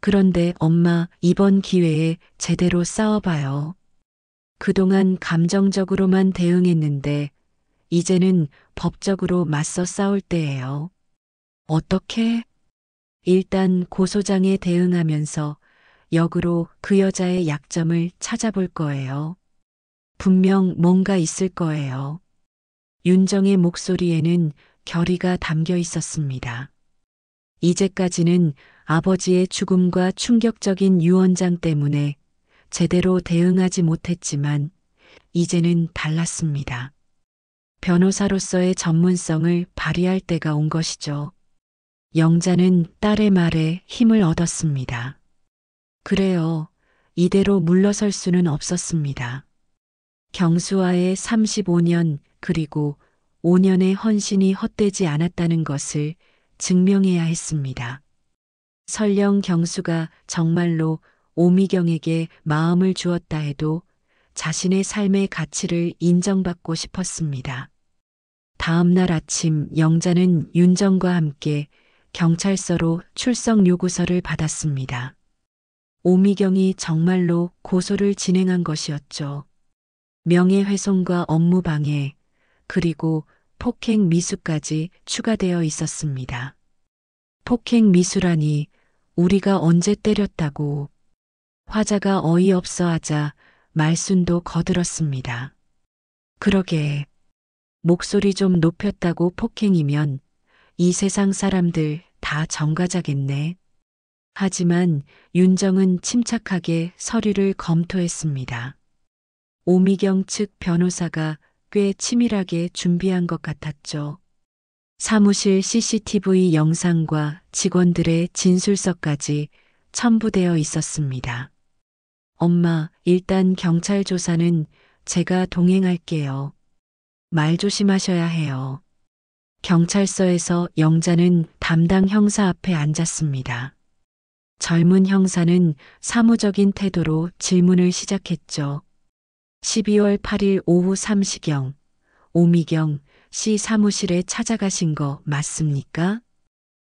그런데 엄마, 이번 기회에 제대로 싸워봐요. 그동안 감정적으로만 대응했는데 이제는 법적으로 맞서 싸울 때예요. 어떻게? 일단 고소장에 대응하면서 역으로 그 여자의 약점을 찾아볼 거예요. 분명 뭔가 있을 거예요. 윤정의 목소리에는 결의가 담겨 있었습니다. 이제까지는 아버지의 죽음과 충격적인 유언장 때문에 제대로 대응하지 못했지만 이제는 달랐습니다. 변호사로서의 전문성을 발휘할 때가 온 것이죠. 영자는 딸의 말에 힘을 얻었습니다. 그래요. 이대로 물러설 수는 없었습니다. 경수와의 35년 그리고 5년의 헌신이 헛되지 않았다는 것을 증명해야 했습니다. 설령 경수가 정말로 오미경에게 마음을 주었다 해도 자신의 삶의 가치를 인정받고 싶었습니다. 다음 날 아침 영자는 윤정과 함께 경찰서로 출석 요구서를 받았습니다. 오미경이 정말로 고소를 진행한 것이었죠. 명예훼손과 업무방해, 그리고 폭행 미수까지 추가되어 있었습니다. 폭행 미수라니 우리가 언제 때렸다고. 화자가 어이없어 하자 말순도 거들었습니다. 그러게 목소리 좀 높였다고 폭행이면 이 세상 사람들 다 정가자겠네. 하지만 윤정은 침착하게 서류를 검토했습니다. 오미경 측 변호사가 꽤 치밀하게 준비한 것 같았죠. 사무실 CCTV 영상과 직원들의 진술서까지 첨부되어 있었습니다. 엄마, 일단 경찰 조사는 제가 동행할게요. 말 조심하셔야 해요. 경찰서에서 영자는 담당 형사 앞에 앉았습니다. 젊은 형사는 사무적인 태도로 질문을 시작했죠. 12월 8일 오후 3시경, 오미경 씨 사무실에 찾아가신 거 맞습니까?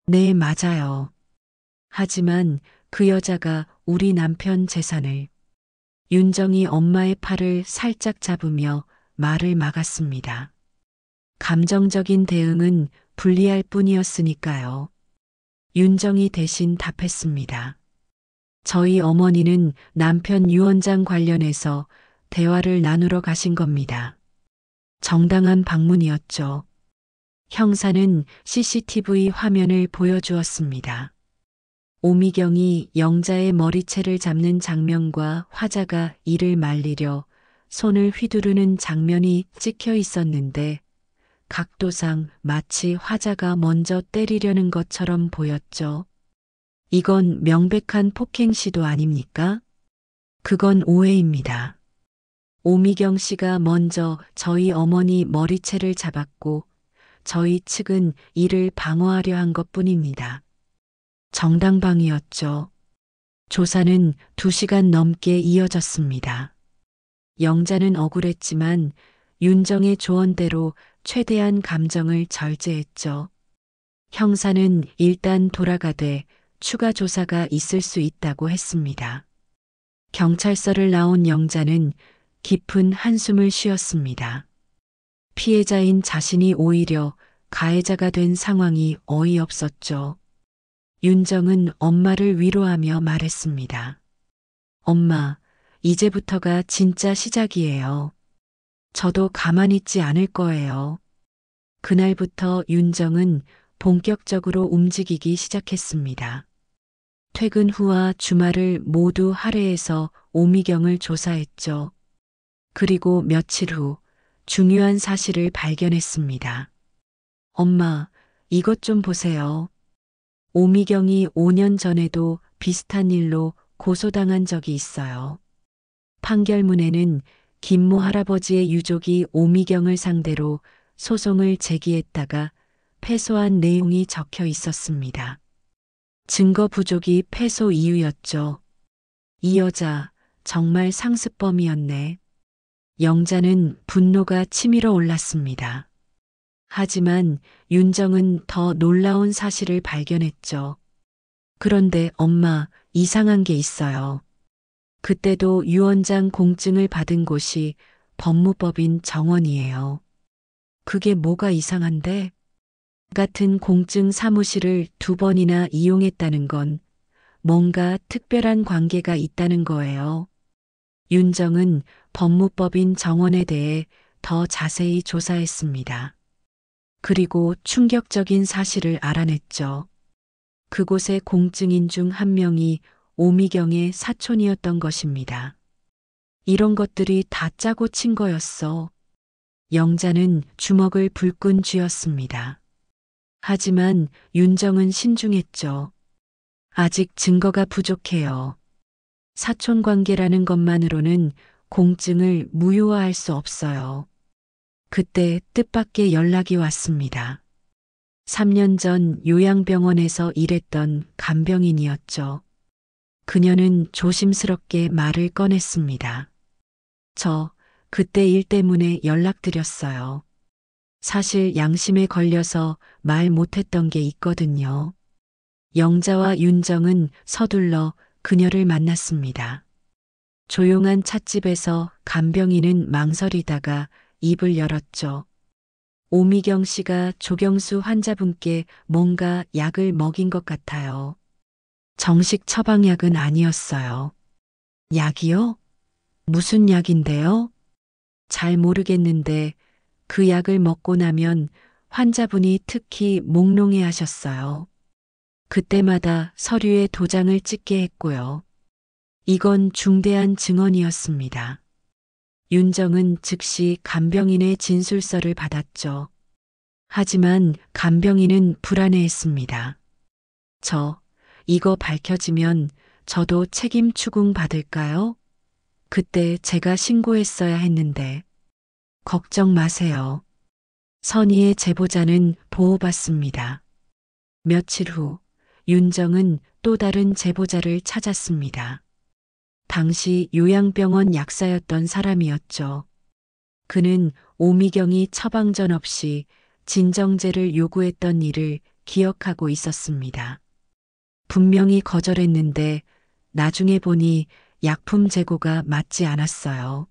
네, 맞아요. 하지만 그 여자가 우리 남편 재산을. 윤정이 엄마의 팔을 살짝 잡으며 말을 막았습니다. 감정적인 대응은 불리할 뿐이었으니까요. 윤정이 대신 답했습니다. 저희 어머니는 남편 유원장 관련해서 대화를 나누러 가신 겁니다. 정당한 방문이었죠. 형사는 CCTV 화면을 보여주었습니다. 오미경이 영자의 머리채를 잡는 장면과 화자가 이를 말리려 손을 휘두르는 장면이 찍혀 있었는데 각도상 마치 화자가 먼저 때리려는 것처럼 보였죠. 이건 명백한 폭행 시도 아닙니까? 그건 오해입니다. 오미경 씨가 먼저 저희 어머니 머리채를 잡았고 저희 측은 이를 방어하려 한 것뿐입니다. 정당방위였죠. 조사는 2시간 넘게 이어졌습니다. 영자는 억울했지만 윤정의 조언대로 최대한 감정을 절제했죠. 형사는 일단 돌아가되 추가 조사가 있을 수 있다고 했습니다. 경찰서를 나온 영자는 깊은 한숨을 쉬었습니다. 피해자인 자신이 오히려 가해자가 된 상황이 어이없었죠. 윤정은 엄마를 위로하며 말했습니다. 엄마, 이제부터가 진짜 시작이에요. 저도 가만히 있지 않을 거예요. 그날부터 윤정은 본격적으로 움직이기 시작했습니다. 퇴근 후와 주말을 모두 할애해서 오미경을 조사했죠. 그리고 며칠 후 중요한 사실을 발견했습니다. 엄마, 이것 좀 보세요. 오미경이 5년 전에도 비슷한 일로 고소당한 적이 있어요. 판결문에는 김모 할아버지의 유족이 오미경을 상대로 소송을 제기했다가 패소한 내용이 적혀 있었습니다. 증거 부족이 패소 이유였죠. 이 여자 정말 상습범이었네. 영자는 분노가 치밀어 올랐습니다. 하지만 윤정은 더 놀라운 사실을 발견했죠. 그런데 엄마, 이상한 게 있어요. 그때도 유원장 공증을 받은 곳이 법무법인 정원이에요. 그게 뭐가 이상한데? 같은 공증 사무실을 2번이나 이용했다는 건 뭔가 특별한 관계가 있다는 거예요. 윤정은 법무법인 정원에 대해 더 자세히 조사했습니다. 그리고 충격적인 사실을 알아냈죠. 그곳의 공증인 중 한 명이 오미경의 사촌이었던 것입니다. 이런 것들이 다 짜고 친 거였어. 영자는 주먹을 불끈 쥐었습니다. 하지만 윤정은 신중했죠. 아직 증거가 부족해요. 사촌 관계라는 것만으로는 공증을 무효화할 수 없어요. 그때 뜻밖의 연락이 왔습니다. 3년 전 요양병원에서 일했던 간병인이었죠. 그녀는 조심스럽게 말을 꺼냈습니다. 저 그때 일 때문에 연락드렸어요. 사실 양심에 걸려서 말 못했던 게 있거든요. 영자와 윤정은 서둘러 그녀를 만났습니다. 조용한 찻집에서 간병인은 망설이다가 입을 열었죠. 오미경 씨가 조경수 환자분께 뭔가 약을 먹인 것 같아요. 정식 처방약은 아니었어요. 약이요? 무슨 약인데요? 잘 모르겠는데 그 약을 먹고 나면 환자분이 특히 몽롱해 하셨어요. 그때마다 서류에 도장을 찍게 했고요. 이건 중대한 증언이었습니다. 윤정은 즉시 간병인의 진술서를 받았죠. 하지만 간병인은 불안해했습니다. 이거 밝혀지면 저도 책임 추궁 받을까요? 그때 제가 신고했어야 했는데. 걱정 마세요. 선의의 제보자는 보호받습니다. 며칠 후, 윤정은 또 다른 제보자를 찾았습니다. 당시 요양병원 약사였던 사람이었죠. 그는 오미경이 처방전 없이 진정제를 요구했던 일을 기억하고 있었습니다. 분명히 거절했는데 나중에 보니 약품 재고가 맞지 않았어요.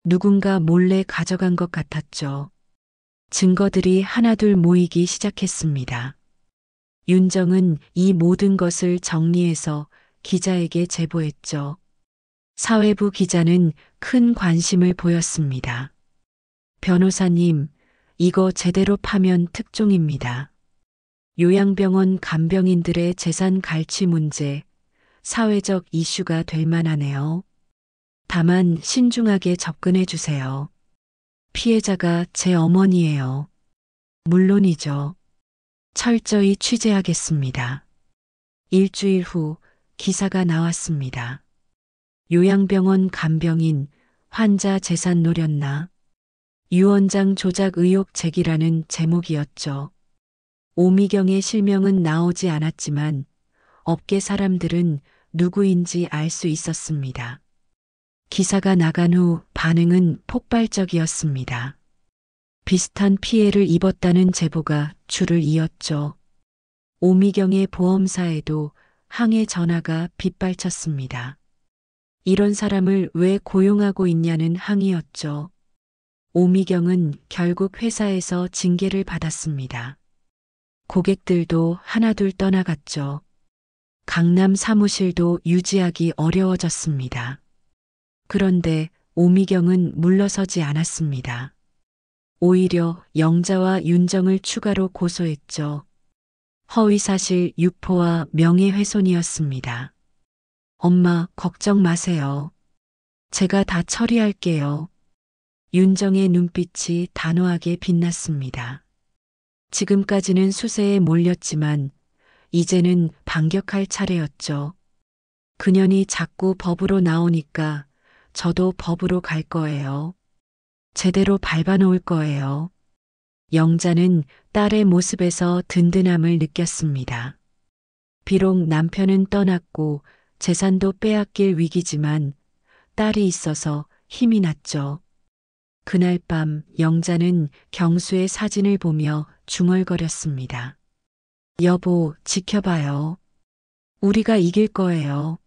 누군가 몰래 가져간 것 같았죠. 증거들이 하나둘 모이기 시작했습니다. 윤정은 이 모든 것을 정리해서 기자에게 제보했죠. 사회부 기자는 큰 관심을 보였습니다. 변호사님, 이거 제대로 파면 특종입니다. 요양병원 간병인들의 재산 갈취 문제, 사회적 이슈가 될 만하네요. 다만 신중하게 접근해 주세요. 피해자가 제 어머니예요. 물론이죠. 철저히 취재하겠습니다. 일주일 후 기사가 나왔습니다. 요양병원 간병인 환자 재산 노렸나? 유언장 조작 의혹 제기라는 제목이었죠. 오미경의 실명은 나오지 않았지만 업계 사람들은 누구인지 알 수 있었습니다. 기사가 나간 후 반응은 폭발적이었습니다. 비슷한 피해를 입었다는 제보가 줄을 이었죠. 오미경의 보험사에도 항해 전화가 빗발쳤습니다. 이런 사람을 왜 고용하고 있냐는 항의였죠. 오미경은 결국 회사에서 징계를 받았습니다. 고객들도 하나둘 떠나갔죠. 강남 사무실도 유지하기 어려워졌습니다. 그런데 오미경은 물러서지 않았습니다. 오히려 영자와 윤정을 추가로 고소했죠. 허위사실 유포와 명예훼손이었습니다. 엄마, 걱정 마세요. 제가 다 처리할게요. 윤정의 눈빛이 단호하게 빛났습니다. 지금까지는 수세에 몰렸지만 이제는 반격할 차례였죠. 그년이 자꾸 법으로 나오니까 저도 법으로 갈 거예요. 제대로 밟아놓을 거예요. 영자는 딸의 모습에서 든든함을 느꼈습니다. 비록 남편은 떠났고 재산도 빼앗길 위기지만 딸이 있어서 힘이 났죠. 그날 밤 영자는 경수의 사진을 보며 중얼거렸습니다. 여보, 지켜봐요. 우리가 이길 거예요.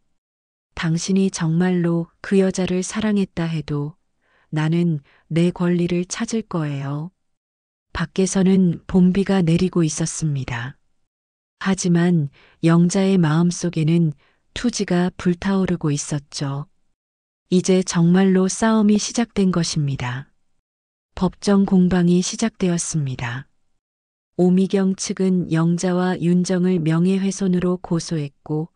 당신이 정말로 그 여자를 사랑했다 해도 나는 내 권리를 찾을 거예요. 밖에서는 봄비가 내리고 있었습니다. 하지만 영자의 마음속에는 투지가 불타오르고 있었죠. 이제 정말로 싸움이 시작된 것입니다. 법정 공방이 시작되었습니다. 오미경 측은 영자와 윤정을 명예훼손으로 고소했고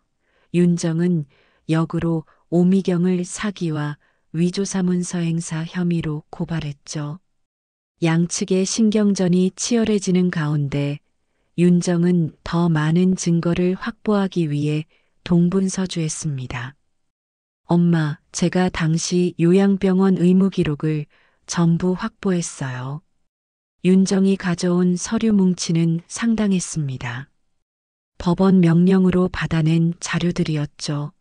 윤정은 역으로 오미경을 사기와 위조사문서 행사 혐의로 고발했죠. 양측의 신경전이 치열해지는 가운데 윤정은 더 많은 증거를 확보하기 위해 동분서주했습니다. 엄마, 제가 당시 요양병원 의무 기록을 전부 확보했어요. 윤정이 가져온 서류 뭉치는 상당했습니다. 법원 명령으로 받아낸 자료들이었죠.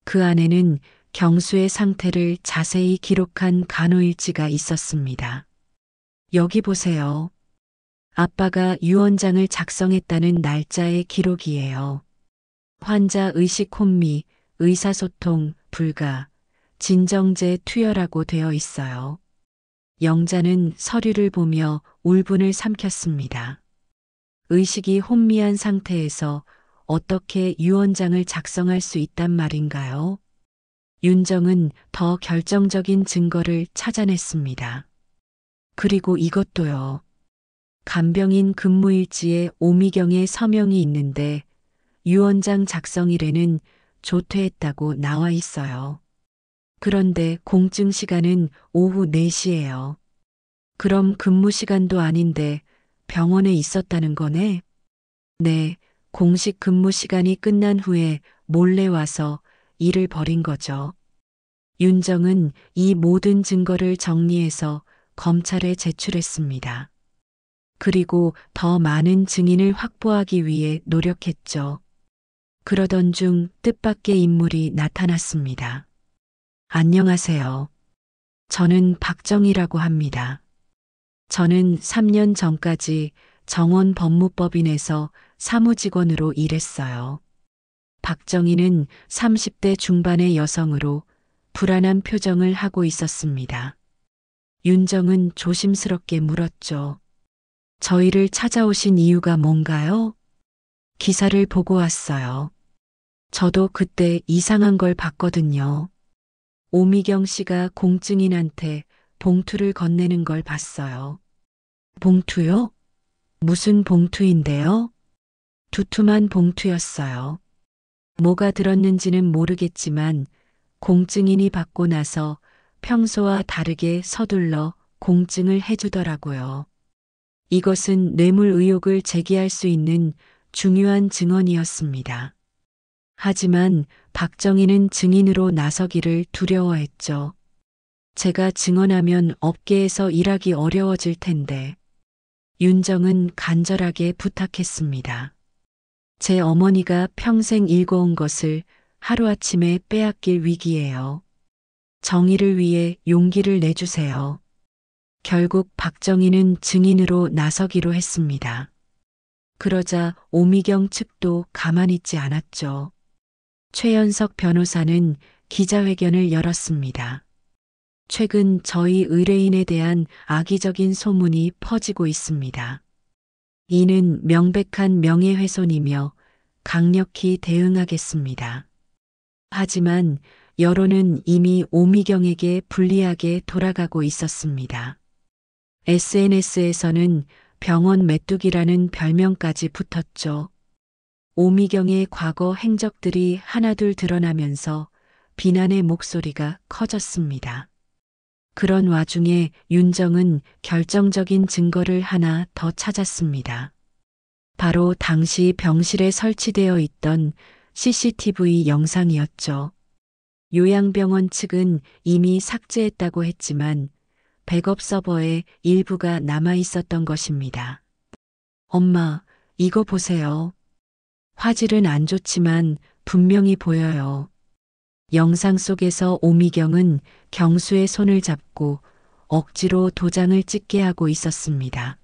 그 안에는 경수의 상태를 자세히 기록한 간호일지가 있었습니다. 여기 보세요. 아빠가 유언장을 작성했다는 날짜의 기록이에요. 환자 의식 혼미, 의사소통 불가, 진정제 투여라고 되어 있어요. 영자는 서류를 보며 울분을 삼켰습니다. 의식이 혼미한 상태에서 어떻게 유언장을 작성할 수 있단 말인가요? 윤정은 더 결정적인 증거를 찾아냈습니다. 그리고 이것도요. 간병인 근무일지에 오미경의 서명이 있는데 유언장 작성일에는 조퇴했다고 나와 있어요. 그런데 공증 시간은 오후 4시예요. 그럼 근무 시간도 아닌데 병원에 있었다는 거네? 네, 공식 근무 시간이 끝난 후에 몰래 와서 일을 벌인 거죠. 윤정은 이 모든 증거를 정리해서 검찰에 제출했습니다. 그리고 더 많은 증인을 확보하기 위해 노력했죠. 그러던 중 뜻밖의 인물이 나타났습니다. 안녕하세요. 저는 박정희라고 합니다. 저는 3년 전까지 정원 법무법인에서 사무직원으로 일했어요. 박정희는 30대 중반의 여성으로 불안한 표정을 하고 있었습니다. 윤정은 조심스럽게 물었죠. 저희를 찾아오신 이유가 뭔가요? 기사를 보고 왔어요. 저도 그때 이상한 걸 봤거든요. 오미경 씨가 공증인한테 봉투를 건네는 걸 봤어요. 봉투요? 무슨 봉투인데요? 두툼한 봉투였어요. 뭐가 들었는지는 모르겠지만 공증인이 받고 나서 평소와 다르게 서둘러 공증을 해주더라고요. 이것은 뇌물 의혹을 제기할 수 있는 중요한 증언이었습니다. 하지만 박정희는 증인으로 나서기를 두려워했죠. 제가 증언하면 업계에서 일하기 어려워질 텐데. 윤정은 간절하게 부탁했습니다. 제 어머니가 평생 일궈온 것을 하루아침에 빼앗길 위기예요. 정의를 위해 용기를 내주세요. 결국 박정희는 증인으로 나서기로 했습니다. 그러자 오미경 측도 가만히 있지 않았죠. 최연석 변호사는 기자회견을 열었습니다. 최근 저희 의뢰인에 대한 악의적인 소문이 퍼지고 있습니다. 이는 명백한 명예훼손이며 강력히 대응하겠습니다. 하지만 여론은 이미 오미경에게 불리하게 돌아가고 있었습니다. SNS에서는 병원 메뚜기라는 별명까지 붙었죠. 오미경의 과거 행적들이 하나둘 드러나면서 비난의 목소리가 커졌습니다. 그런 와중에 윤정은 결정적인 증거를 하나 더 찾았습니다. 바로 당시 병실에 설치되어 있던 CCTV 영상이었죠. 요양병원 측은 이미 삭제했다고 했지만 백업 서버에 일부가 남아 있었던 것입니다. 엄마, 이거 보세요. 화질은 안 좋지만 분명히 보여요. 영상 속에서 오미경은 경수의 손을 잡고 억지로 도장을 찍게 하고 있었습니다.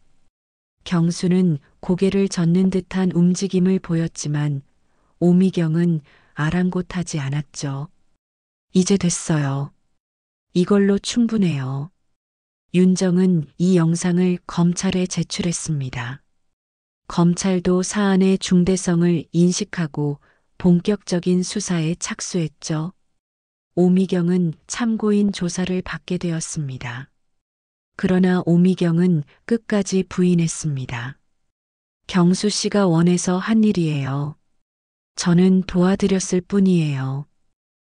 경수는 고개를 젓는 듯한 움직임을 보였지만 오미경은 아랑곳하지 않았죠. 이제 됐어요. 이걸로 충분해요. 윤정은 이 영상을 검찰에 제출했습니다. 검찰도 사안의 중대성을 인식하고 본격적인 수사에 착수했죠. 오미경은 참고인 조사를 받게 되었습니다. 그러나 오미경은 끝까지 부인했습니다. 경수 씨가 원해서 한 일이에요. 저는 도와드렸을 뿐이에요.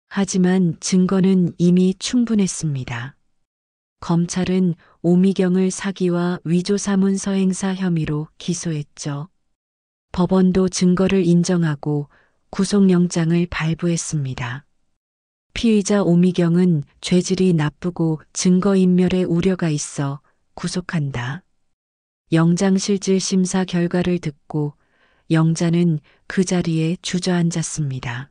하지만 증거는 이미 충분했습니다. 검찰은 오미경을 사기와 위조사문서 행사 혐의로 기소했죠. 법원도 증거를 인정하고 구속영장을 발부했습니다. 피의자 오미경은 죄질이 나쁘고 증거인멸의 우려가 있어 구속한다. 영장실질 심사 결과를 듣고 영자는 그 자리에 주저앉았습니다.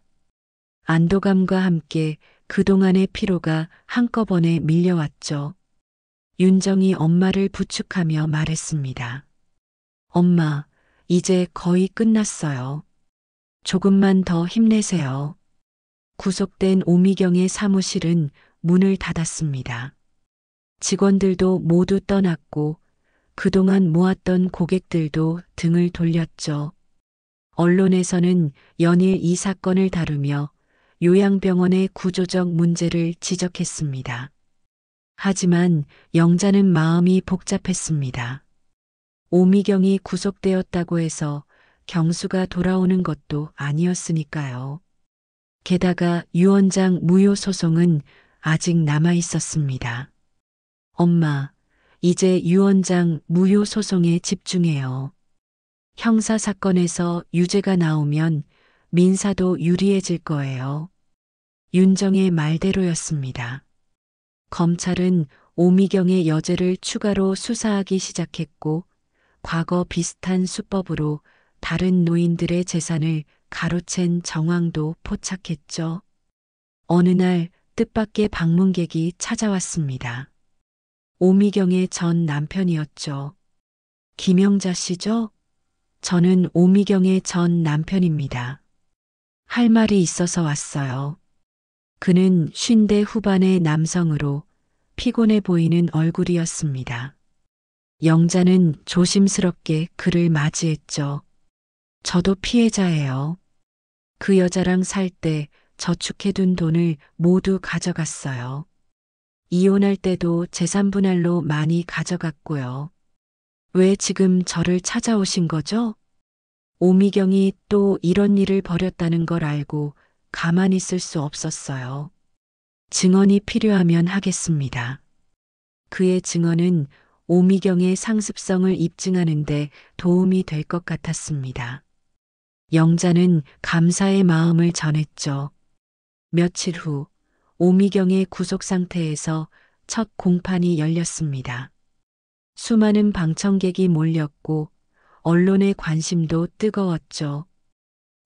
안도감과 함께 그동안의 피로가 한꺼번에 밀려왔죠. 윤정이 엄마를 부축하며 말했습니다. 엄마, 이제 거의 끝났어요. 조금만 더 힘내세요. 구속된 오미경의 사무실은 문을 닫았습니다. 직원들도 모두 떠났고 그동안 모았던 고객들도 등을 돌렸죠. 언론에서는 연일 이 사건을 다루며 요양병원의 구조적 문제를 지적했습니다. 하지만 영자는 마음이 복잡했습니다. 오미경이 구속되었다고 해서 경수가 돌아오는 것도 아니었으니까요. 게다가 유 원장 무효 소송은 아직 남아 있었습니다. 엄마, 이제 유 원장 무효 소송에 집중해요. 형사 사건에서 유죄가 나오면 민사도 유리해질 거예요. 윤정의 말대로였습니다. 검찰은 오미경의 여죄를 추가로 수사하기 시작했고 과거 비슷한 수법으로 다른 노인들의 재산을 가로챈 정황도 포착했죠. 어느 날 뜻밖의 방문객이 찾아왔습니다. 오미경의 전 남편이었죠. 김영자 씨죠? 저는 오미경의 전 남편입니다. 할 말이 있어서 왔어요. 그는 50대 후반의 남성으로 피곤해 보이는 얼굴이었습니다. 영자는 조심스럽게 그를 맞이했죠. 저도 피해자예요. 그 여자랑 살 때 저축해둔 돈을 모두 가져갔어요. 이혼할 때도 재산 분할로 많이 가져갔고요. 왜 지금 저를 찾아오신 거죠? 오미경이 또 이런 일을 벌였다는 걸 알고 가만히 있을 수 없었어요. 증언이 필요하면 하겠습니다. 그의 증언은 오미경의 상습성을 입증하는데 도움이 될 것 같았습니다. 영자는 감사의 마음을 전했죠. 며칠 후 오미경의 구속 상태에서 첫 공판이 열렸습니다. 수많은 방청객이 몰렸고 언론의 관심도 뜨거웠죠.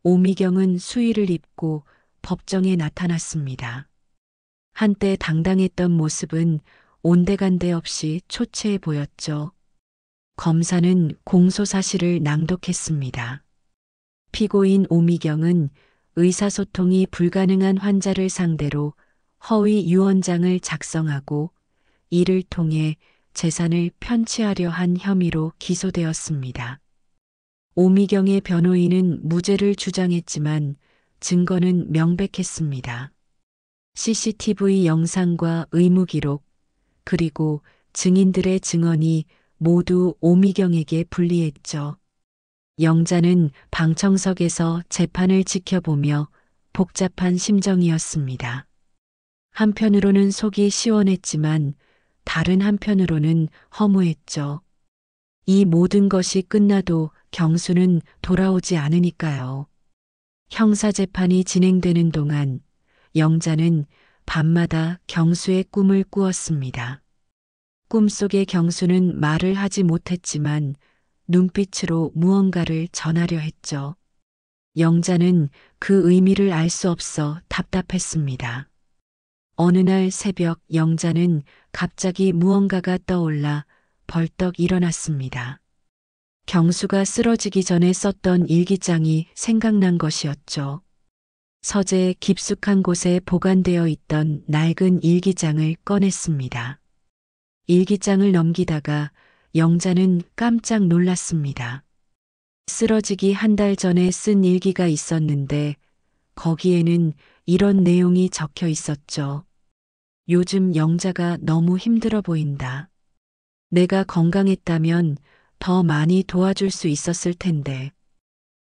오미경은 수의를 입고 법정에 나타났습니다. 한때 당당했던 모습은 온데간데 없이 초췌해 보였죠. 검사는 공소 사실을 낭독했습니다. 피고인 오미경은 의사소통이 불가능한 환자를 상대로 허위 유언장을 작성하고 이를 통해 재산을 편취하려 한 혐의로 기소되었습니다. 오미경의 변호인은 무죄를 주장했지만 증거는 명백했습니다. CCTV 영상과 의무기록, 그리고 증인들의 증언이 모두 오미경에게 불리했죠. 영자는 방청석에서 재판을 지켜보며 복잡한 심정이었습니다. 한편으로는 속이 시원했지만 다른 한편으로는 허무했죠. 이 모든 것이 끝나도 경수는 돌아오지 않으니까요. 형사재판이 진행되는 동안 영자는 밤마다 경수의 꿈을 꾸었습니다. 꿈속의 경수는 말을 하지 못했지만 눈빛으로 무언가를 전하려 했죠. 영자는 그 의미를 알 수 없어 답답했습니다. 어느 날 새벽 영자는 갑자기 무언가가 떠올라 벌떡 일어났습니다. 경수가 쓰러지기 전에 썼던 일기장이 생각난 것이었죠. 서재 깊숙한 곳에 보관되어 있던 낡은 일기장을 꺼냈습니다. 일기장을 넘기다가 영자는 깜짝 놀랐습니다. 쓰러지기 한 달 전에 쓴 일기가 있었는데 거기에는 이런 내용이 적혀 있었죠. 요즘 영자가 너무 힘들어 보인다. 내가 건강했다면 더 많이 도와줄 수 있었을 텐데.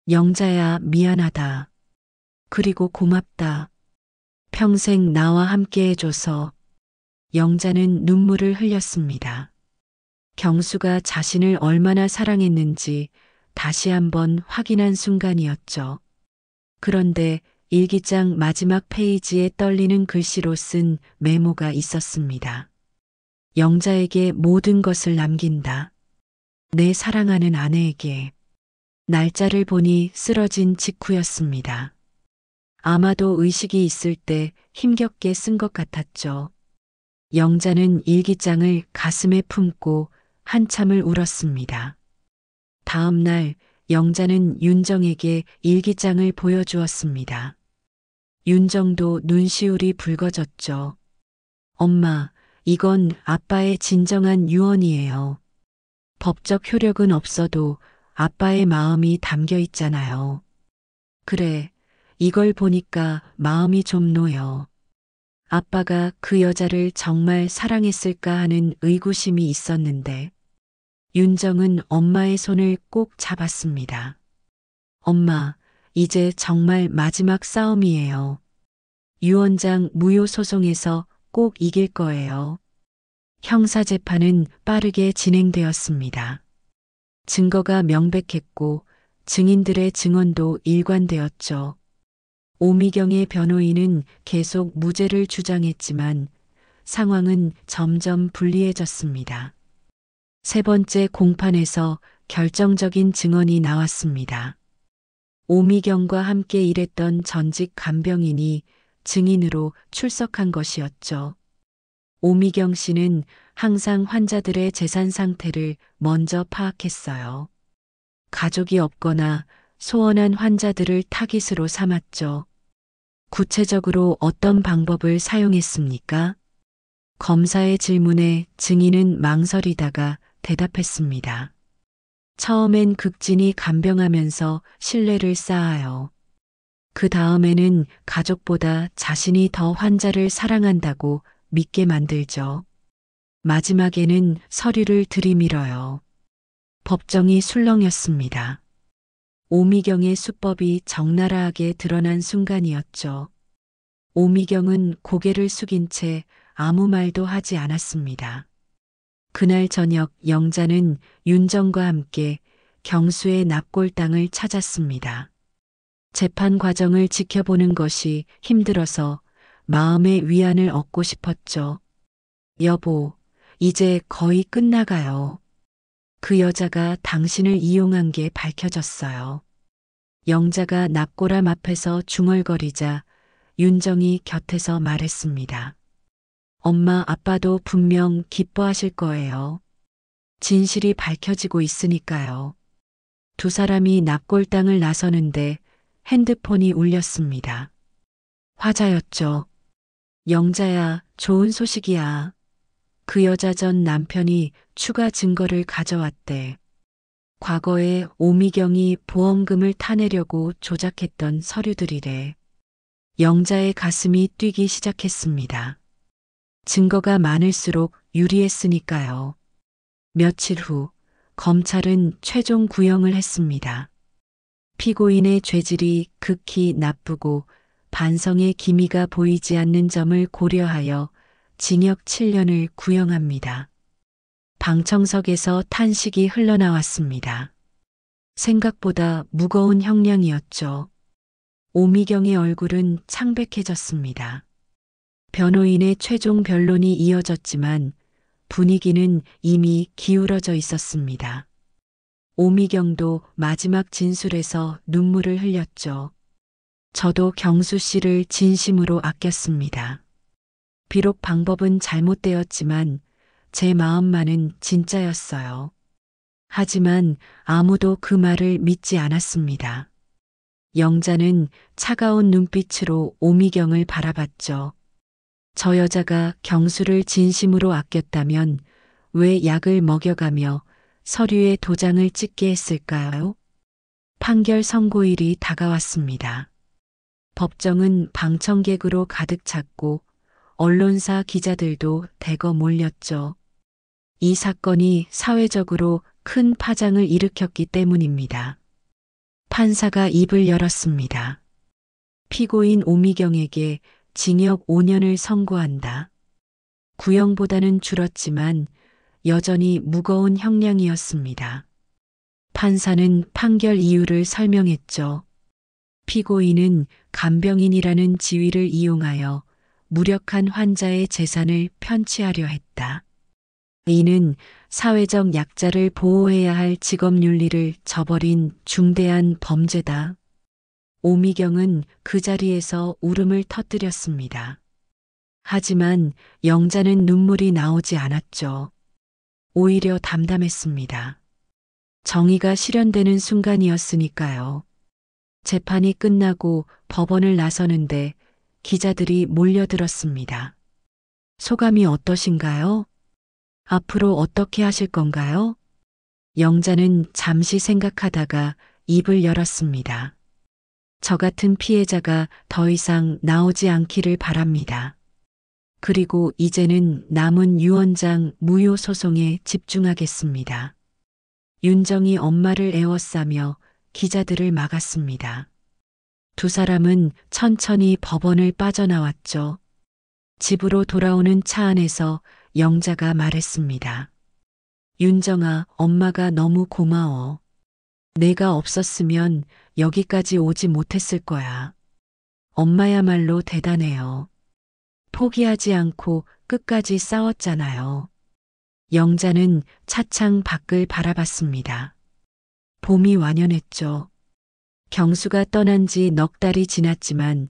영자야, 미안하다. 그리고 고맙다. 평생 나와 함께 해줘서. 영자는 눈물을 흘렸습니다. 경수가 자신을 얼마나 사랑했는지 다시 한번 확인한 순간이었죠. 그런데 일기장 마지막 페이지에 떨리는 글씨로 쓴 메모가 있었습니다. 영자에게 모든 것을 남긴다. 내 사랑하는 아내에게. 날짜를 보니 쓰러진 직후였습니다. 아마도 의식이 있을 때 힘겹게 쓴 것 같았죠. 영자는 일기장을 가슴에 품고 한참을 울었습니다. 다음 날 영자는 윤정에게 일기장을 보여주었습니다. 윤정도 눈시울이 붉어졌죠. 엄마, 이건 아빠의 진정한 유언이에요. 법적 효력은 없어도 아빠의 마음이 담겨 있잖아요. 그래, 이걸 보니까 마음이 좀 놓여. 아빠가 그 여자를 정말 사랑했을까 하는 의구심이 있었는데, 윤정은 엄마의 손을 꼭 잡았습니다. 엄마, 이제 정말 마지막 싸움이에요. 유언장 무효 소송에서 꼭 이길 거예요. 형사재판은 빠르게 진행되었습니다. 증거가 명백했고 증인들의 증언도 일관되었죠. 오미경의 변호인은 계속 무죄를 주장했지만 상황은 점점 불리해졌습니다. 세 번째 공판에서 결정적인 증언이 나왔습니다. 오미경과 함께 일했던 전직 간병인이 증인으로 출석한 것이었죠. 오미경 씨는 항상 환자들의 재산 상태를 먼저 파악했어요. 가족이 없거나 소원한 환자들을 타깃으로 삼았죠. 구체적으로 어떤 방법을 사용했습니까? 검사의 질문에 증인은 망설이다가 대답했습니다. 처음엔 극진히 간병하면서 신뢰를 쌓아요. 그 다음에는 가족보다 자신이 더 환자를 사랑한다고 믿게 만들죠. 마지막에는 서류를 들이밀어요. 법정이 술렁였습니다. 오미경의 수법이 적나라하게 드러난 순간이었죠. 오미경은 고개를 숙인 채 아무 말도 하지 않았습니다. 그날 저녁 영자는 윤정과 함께 경수의 납골당을 찾았습니다. 재판 과정을 지켜보는 것이 힘들어서 마음의 위안을 얻고 싶었죠. 여보, 이제 거의 끝나가요. 그 여자가 당신을 이용한 게 밝혀졌어요. 영자가 납골함 앞에서 중얼거리자 윤정이 곁에서 말했습니다. 엄마, 아빠도 분명 기뻐하실 거예요. 진실이 밝혀지고 있으니까요. 두 사람이 납골당을 나서는데 핸드폰이 울렸습니다. 화자였죠. 영자야, 좋은 소식이야. 그 여자 전 남편이 추가 증거를 가져왔대. 과거에 오미경이 보험금을 타내려고 조작했던 서류들이래. 영자의 가슴이 뛰기 시작했습니다. 증거가 많을수록 유리했으니까요. 며칠 후 검찰은 최종 구형을 했습니다. 피고인의 죄질이 극히 나쁘고 반성의 기미가 보이지 않는 점을 고려하여 징역 7년을 구형합니다. 방청석에서 탄식이 흘러나왔습니다. 생각보다 무거운 형량이었죠. 오미경의 얼굴은 창백해졌습니다. 변호인의 최종 변론이 이어졌지만 분위기는 이미 기울어져 있었습니다. 오미경도 마지막 진술에서 눈물을 흘렸죠. 저도 경수 씨를 진심으로 아꼈습니다. 비록 방법은 잘못되었지만 제 마음만은 진짜였어요. 하지만 아무도 그 말을 믿지 않았습니다. 영자는 차가운 눈빛으로 오미경을 바라봤죠. 저 여자가 경수를 진심으로 아꼈다면 왜 약을 먹여가며 서류에 도장을 찍게 했을까요? 판결 선고일이 다가왔습니다. 법정은 방청객으로 가득 찼고 언론사 기자들도 대거 몰렸죠. 이 사건이 사회적으로 큰 파장을 일으켰기 때문입니다. 판사가 입을 열었습니다. 피고인 오미경에게 징역 5년을 선고한다. 구형보다는 줄었지만 여전히 무거운 형량이었습니다. 판사는 판결 이유를 설명했죠. 피고인은 간병인이라는 지위를 이용하여 무력한 환자의 재산을 편취하려 했다. 이는 사회적 약자를 보호해야 할 직업윤리를 저버린 중대한 범죄다. 오미경은 그 자리에서 울음을 터뜨렸습니다. 하지만 영자는 눈물이 나오지 않았죠. 오히려 담담했습니다. 정의가 실현되는 순간이었으니까요. 재판이 끝나고 법원을 나서는데 기자들이 몰려들었습니다. 소감이 어떠신가요? 앞으로 어떻게 하실 건가요? 영자는 잠시 생각하다가 입을 열었습니다. 저 같은 피해자가 더 이상 나오지 않기를 바랍니다. 그리고 이제는 남은 유언장 무효 소송에 집중하겠습니다. 윤정이 엄마를 에워싸며 기자들을 막았습니다. 두 사람은 천천히 법원을 빠져나왔죠. 집으로 돌아오는 차 안에서 영자가 말했습니다. 윤정아, 엄마가 너무 고마워. 내가 없었으면 여기까지 오지 못했을 거야. 엄마야말로 대단해요. 포기하지 않고 끝까지 싸웠잖아요. 영자는 차창 밖을 바라봤습니다. 봄이 완연했죠. 경수가 떠난 지 넉 달이 지났지만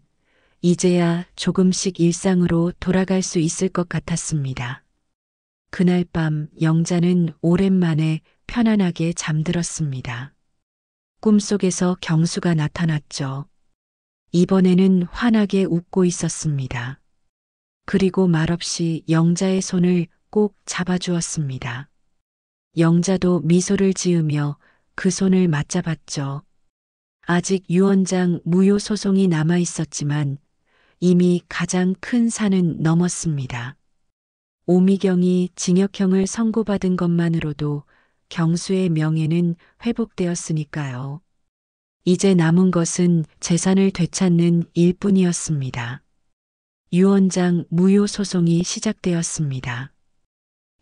이제야 조금씩 일상으로 돌아갈 수 있을 것 같았습니다. 그날 밤 영자는 오랜만에 편안하게 잠들었습니다. 꿈속에서 경수가 나타났죠. 이번에는 환하게 웃고 있었습니다. 그리고 말없이 영자의 손을 꼭 잡아주었습니다. 영자도 미소를 지으며 그 손을 맞잡았죠. 아직 유언장 무효 소송이 남아 있었지만 이미 가장 큰 산은 넘었습니다. 오미경이 징역형을 선고받은 것만으로도 경수의 명예는 회복되었으니까요. 이제 남은 것은 재산을 되찾는 일뿐이었습니다. 유언장 무효 소송이 시작되었습니다.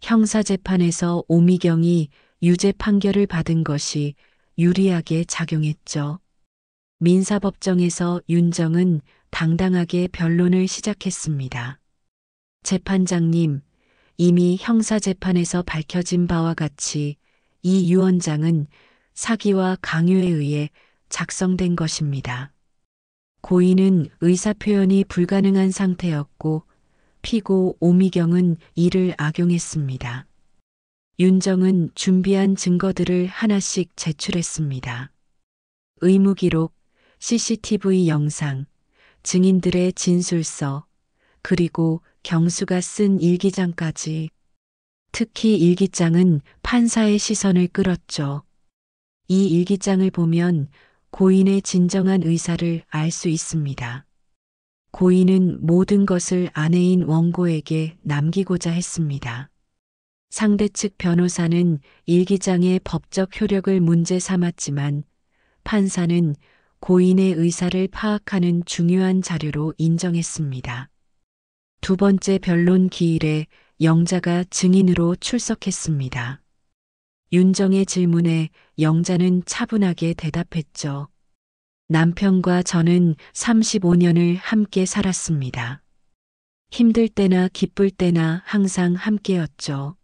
형사재판에서 오미경이 유죄 판결을 받은 것이 유리하게 작용했죠. 민사법정에서 윤정은 당당하게 변론을 시작했습니다. 재판장님, 이미 형사재판에서 밝혀진 바와 같이 이 유언장은 사기와 강요에 의해 작성된 것입니다. 고인은 의사표현이 불가능한 상태였고 피고 오미경은 이를 악용했습니다. 윤정은 준비한 증거들을 하나씩 제출했습니다. 의무기록, CCTV 영상, 증인들의 진술서, 그리고 경수가 쓴 일기장까지. 특히 일기장은 판사의 시선을 끌었죠. 이 일기장을 보면 고인의 진정한 의사를 알 수 있습니다. 고인은 모든 것을 아내인 원고에게 남기고자 했습니다. 상대 측 변호사는 일기장의 법적 효력을 문제 삼았지만 판사는 고인의 의사를 파악하는 중요한 자료로 인정했습니다. 두 번째 변론 기일에 영자가 증인으로 출석했습니다. 윤정의 질문에 영자는 차분하게 대답했죠. 남편과 저는 35년을 함께 살았습니다. 힘들 때나 기쁠 때나 항상 함께였죠.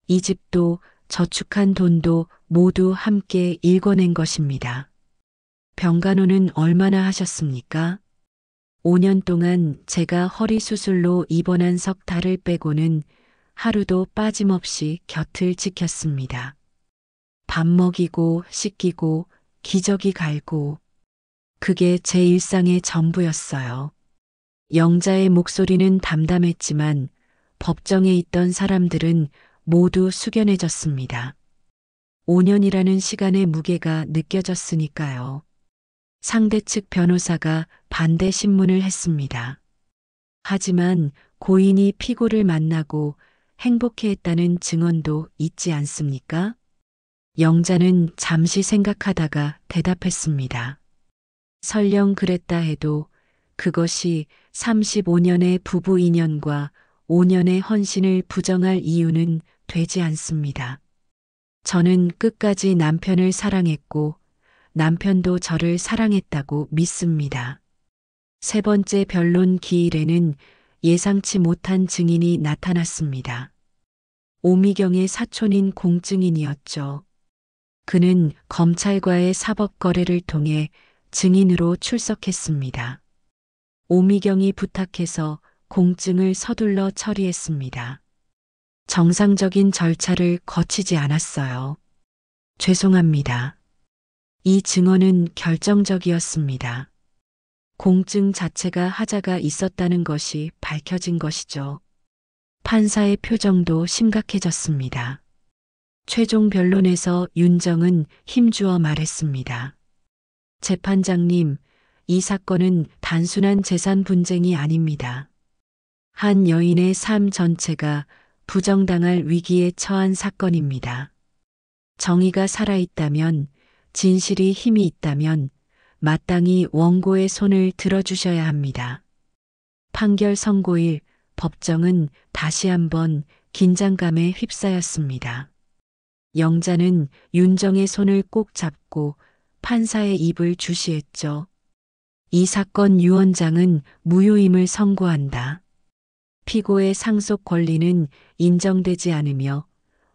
이 집도 저축한 돈도 모두 함께 일궈낸 것입니다. 병간호는 얼마나 하셨습니까? 5년 동안 제가 허리 수술로 입원한 석 달을 빼고는 하루도 빠짐없이 곁을 지켰습니다. 밥 먹이고 씻기고 기저귀 갈고 그게 제 일상의 전부였어요. 영자의 목소리는 담담했지만 법정에 있던 사람들은 모두 숙연해졌습니다. 5년이라는 시간의 무게가 느껴졌으니까요. 상대 측 변호사가 반대 신문을 했습니다. 하지만 고인이 피고를 만나고 행복해했다는 증언도 있지 않습니까? 영자는 잠시 생각하다가 대답했습니다. 설령 그랬다 해도 그것이 35년의 부부 인연과 5년의 헌신을 부정할 이유는 되지 않습니다. 저는 끝까지 남편을 사랑했고 남편도 저를 사랑했다고 믿습니다. 세 번째 변론 기일에는 예상치 못한 증인이 나타났습니다. 오미경의 사촌인 공증인이었죠. 그는 검찰과의 사법 거래를 통해 증인으로 출석했습니다. 오미경이 부탁해서 공증을 서둘러 처리했습니다. 정상적인 절차를 거치지 않았어요. 죄송합니다. 이 증언은 결정적이었습니다. 공증 자체가 하자가 있었다는 것이 밝혀진 것이죠. 판사의 표정도 심각해졌습니다. 최종 변론에서 윤정은 힘주어 말했습니다. 재판장님, 이 사건은 단순한 재산 분쟁이 아닙니다. 한 여인의 삶 전체가 부정당할 위기에 처한 사건입니다. 정의가 살아있다면, 진실이 힘이 있다면 마땅히 원고의 손을 들어주셔야 합니다. 판결 선고일 법정은 다시 한번 긴장감에 휩싸였습니다. 영자는 윤정의 손을 꼭 잡고 판사의 입을 주시했죠. 이 사건 유언장은 무효임을 선고한다. 피고의 상속 권리는 인정되지 않으며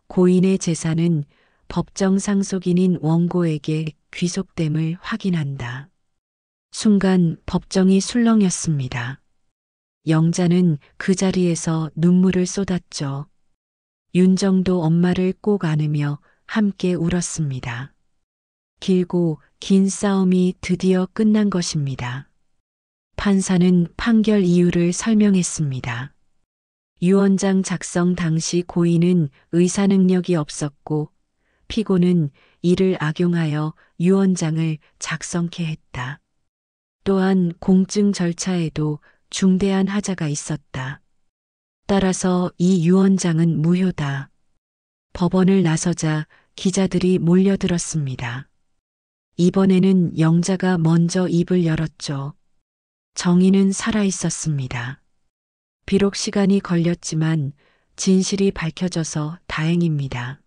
고인의 재산은 법정 상속인인 원고에게 귀속됨을 확인한다. 순간 법정이 술렁였습니다. 영자는 그 자리에서 눈물을 쏟았죠. 윤정도 엄마를 꼭 안으며 함께 울었습니다. 길고 긴 싸움이 드디어 끝난 것입니다. 판사는 판결 이유를 설명했습니다. 유언장 작성 당시 고인은 의사 능력이 없었고 피고는 이를 악용하여 유언장을 작성케 했다. 또한 공증 절차에도 중대한 하자가 있었다. 따라서 이 유언장은 무효다. 법원을 나서자 기자들이 몰려들었습니다. 이번에는 영자가 먼저 입을 열었죠. 정의는 살아있었습니다. 비록 시간이 걸렸지만 진실이 밝혀져서 다행입니다.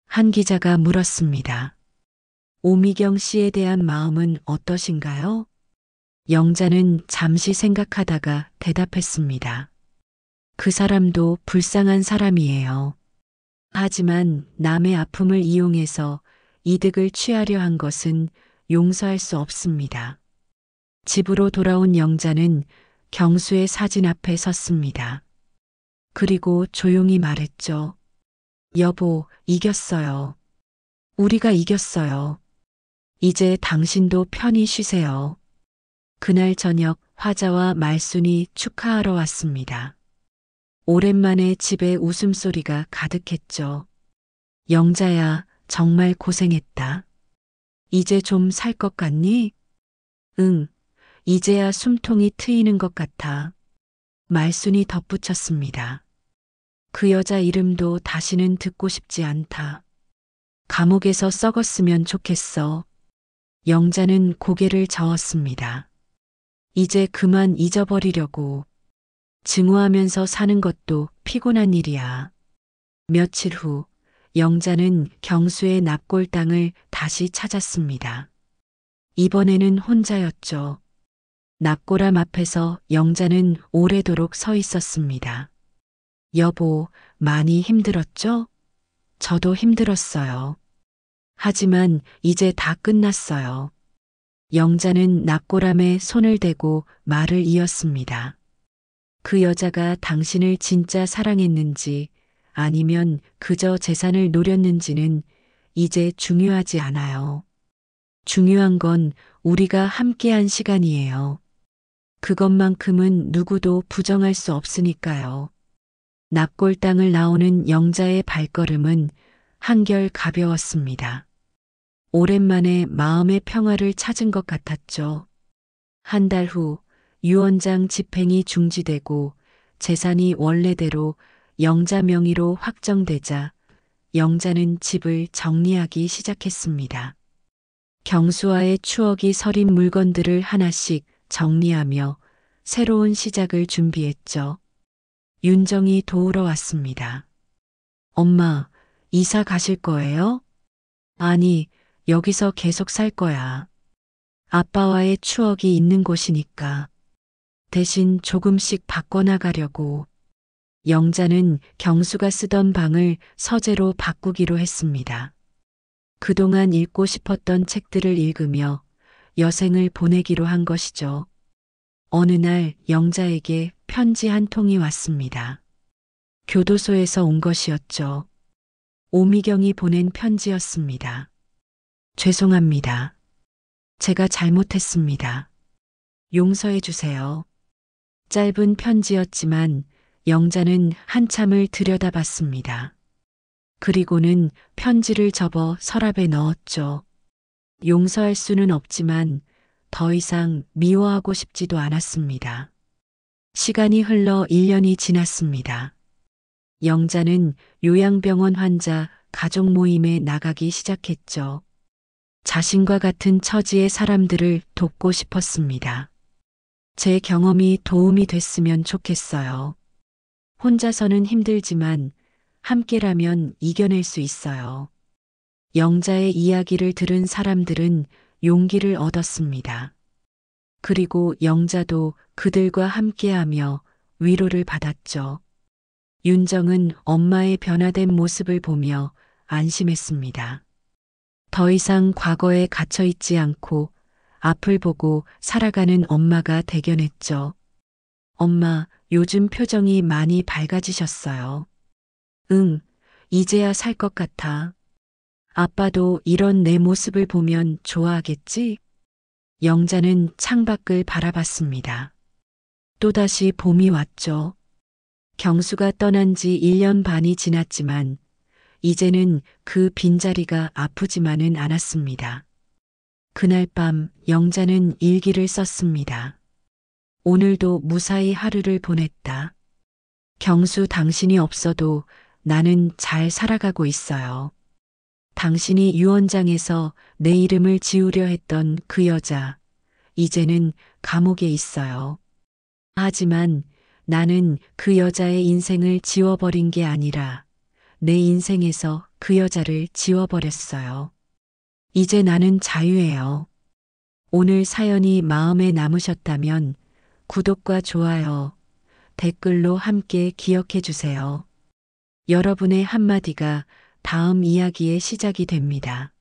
한 기자가 물었습니다. 오미경 씨에 대한 마음은 어떠신가요? 영자는 잠시 생각하다가 대답했습니다. 그 사람도 불쌍한 사람이에요. 하지만 남의 아픔을 이용해서 이득을 취하려 한 것은 용서할 수 없습니다. 집으로 돌아온 영자는 경수의 사진 앞에 섰습니다. 그리고 조용히 말했죠. 여보, 이겼어요. 우리가 이겼어요. 이제 당신도 편히 쉬세요. 그날 저녁 화자와 말순이 축하하러 왔습니다. 오랜만에 집에 웃음소리가 가득했죠. 영자야, 정말 고생했다. 이제 좀 살 것 같니? 응, 이제야 숨통이 트이는 것 같아. 말순이 덧붙였습니다. 그 여자 이름도 다시는 듣고 싶지 않다. 감옥에서 썩었으면 좋겠어. 영자는 고개를 저었습니다. 이제 그만 잊어버리려고. 증오하면서 사는 것도 피곤한 일이야. 며칠 후 영자는 경수의 납골당을 다시 찾았습니다. 이번에는 혼자였죠. 납골함 앞에서 영자는 오래도록 서 있었습니다. 여보, 많이 힘들었죠? 저도 힘들었어요. 하지만 이제 다 끝났어요. 영자는 납골함에 손을 대고 말을 이었습니다. 그 여자가 당신을 진짜 사랑했는지 아니면 그저 재산을 노렸는지는 이제 중요하지 않아요. 중요한 건 우리가 함께한 시간이에요. 그것만큼은 누구도 부정할 수 없으니까요. 납골당을 나오는 영자의 발걸음은 한결 가벼웠습니다. 오랜만에 마음의 평화를 찾은 것 같았죠. 한 달 후 유언장 집행이 중지되고 재산이 원래대로 영자 명의로 확정되자 영자는 집을 정리하기 시작했습니다. 경수와의 추억이 서린 물건들을 하나씩 정리하며 새로운 시작을 준비했죠. 윤정이 도우러 왔습니다. 엄마, 이사 가실 거예요? 아니, 여기서 계속 살 거야. 아빠와의 추억이 있는 곳이니까. 대신 조금씩 바꿔나가려고. 영자는 경수가 쓰던 방을 서재로 바꾸기로 했습니다. 그동안 읽고 싶었던 책들을 읽으며 여생을 보내기로 한 것이죠. 어느 날 영자에게 편지 한 통이 왔습니다. 교도소에서 온 것이었죠. 오미경이 보낸 편지였습니다. 죄송합니다. 제가 잘못했습니다. 용서해 주세요. 짧은 편지였지만 영자는 한참을 들여다봤습니다. 그리고는 편지를 접어 서랍에 넣었죠. 용서할 수는 없지만 더 이상 미워하고 싶지도 않았습니다. 시간이 흘러 1년이 지났습니다. 영자는 요양병원 환자 가족 모임에 나가기 시작했죠. 자신과 같은 처지의 사람들을 돕고 싶었습니다. 제 경험이 도움이 됐으면 좋겠어요. 혼자서는 힘들지만 함께라면 이겨낼 수 있어요. 영자의 이야기를 들은 사람들은 용기를 얻었습니다. 그리고 영자도 그들과 함께하며 위로를 받았죠. 윤정은 엄마의 변화된 모습을 보며 안심했습니다. 더 이상 과거에 갇혀 있지 않고 앞을 보고 살아가는 엄마가 대견했죠. 엄마, 요즘 표정이 많이 밝아지셨어요. 응, 이제야 살 것 같아. 아빠도 이런 내 모습을 보면 좋아하겠지? 영자는 창밖을 바라봤습니다. 또다시 봄이 왔죠. 경수가 떠난 지 1년 반이 지났지만 이제는 그 빈자리가 아프지만은 않았습니다. 그날 밤 영자는 일기를 썼습니다. 오늘도 무사히 하루를 보냈다. 경수, 당신이 없어도 나는 잘 살아가고 있어요. 당신이 유언장에서 내 이름을 지우려 했던 그 여자, 이제는 감옥에 있어요. 하지만 나는 그 여자의 인생을 지워버린 게 아니라 내 인생에서 그 여자를 지워버렸어요. 이제 나는 자유예요. 오늘 사연이 마음에 남으셨다면 구독과 좋아요, 댓글로 함께 기억해 주세요. 여러분의 한마디가 다음 이야기의 시작이 됩니다.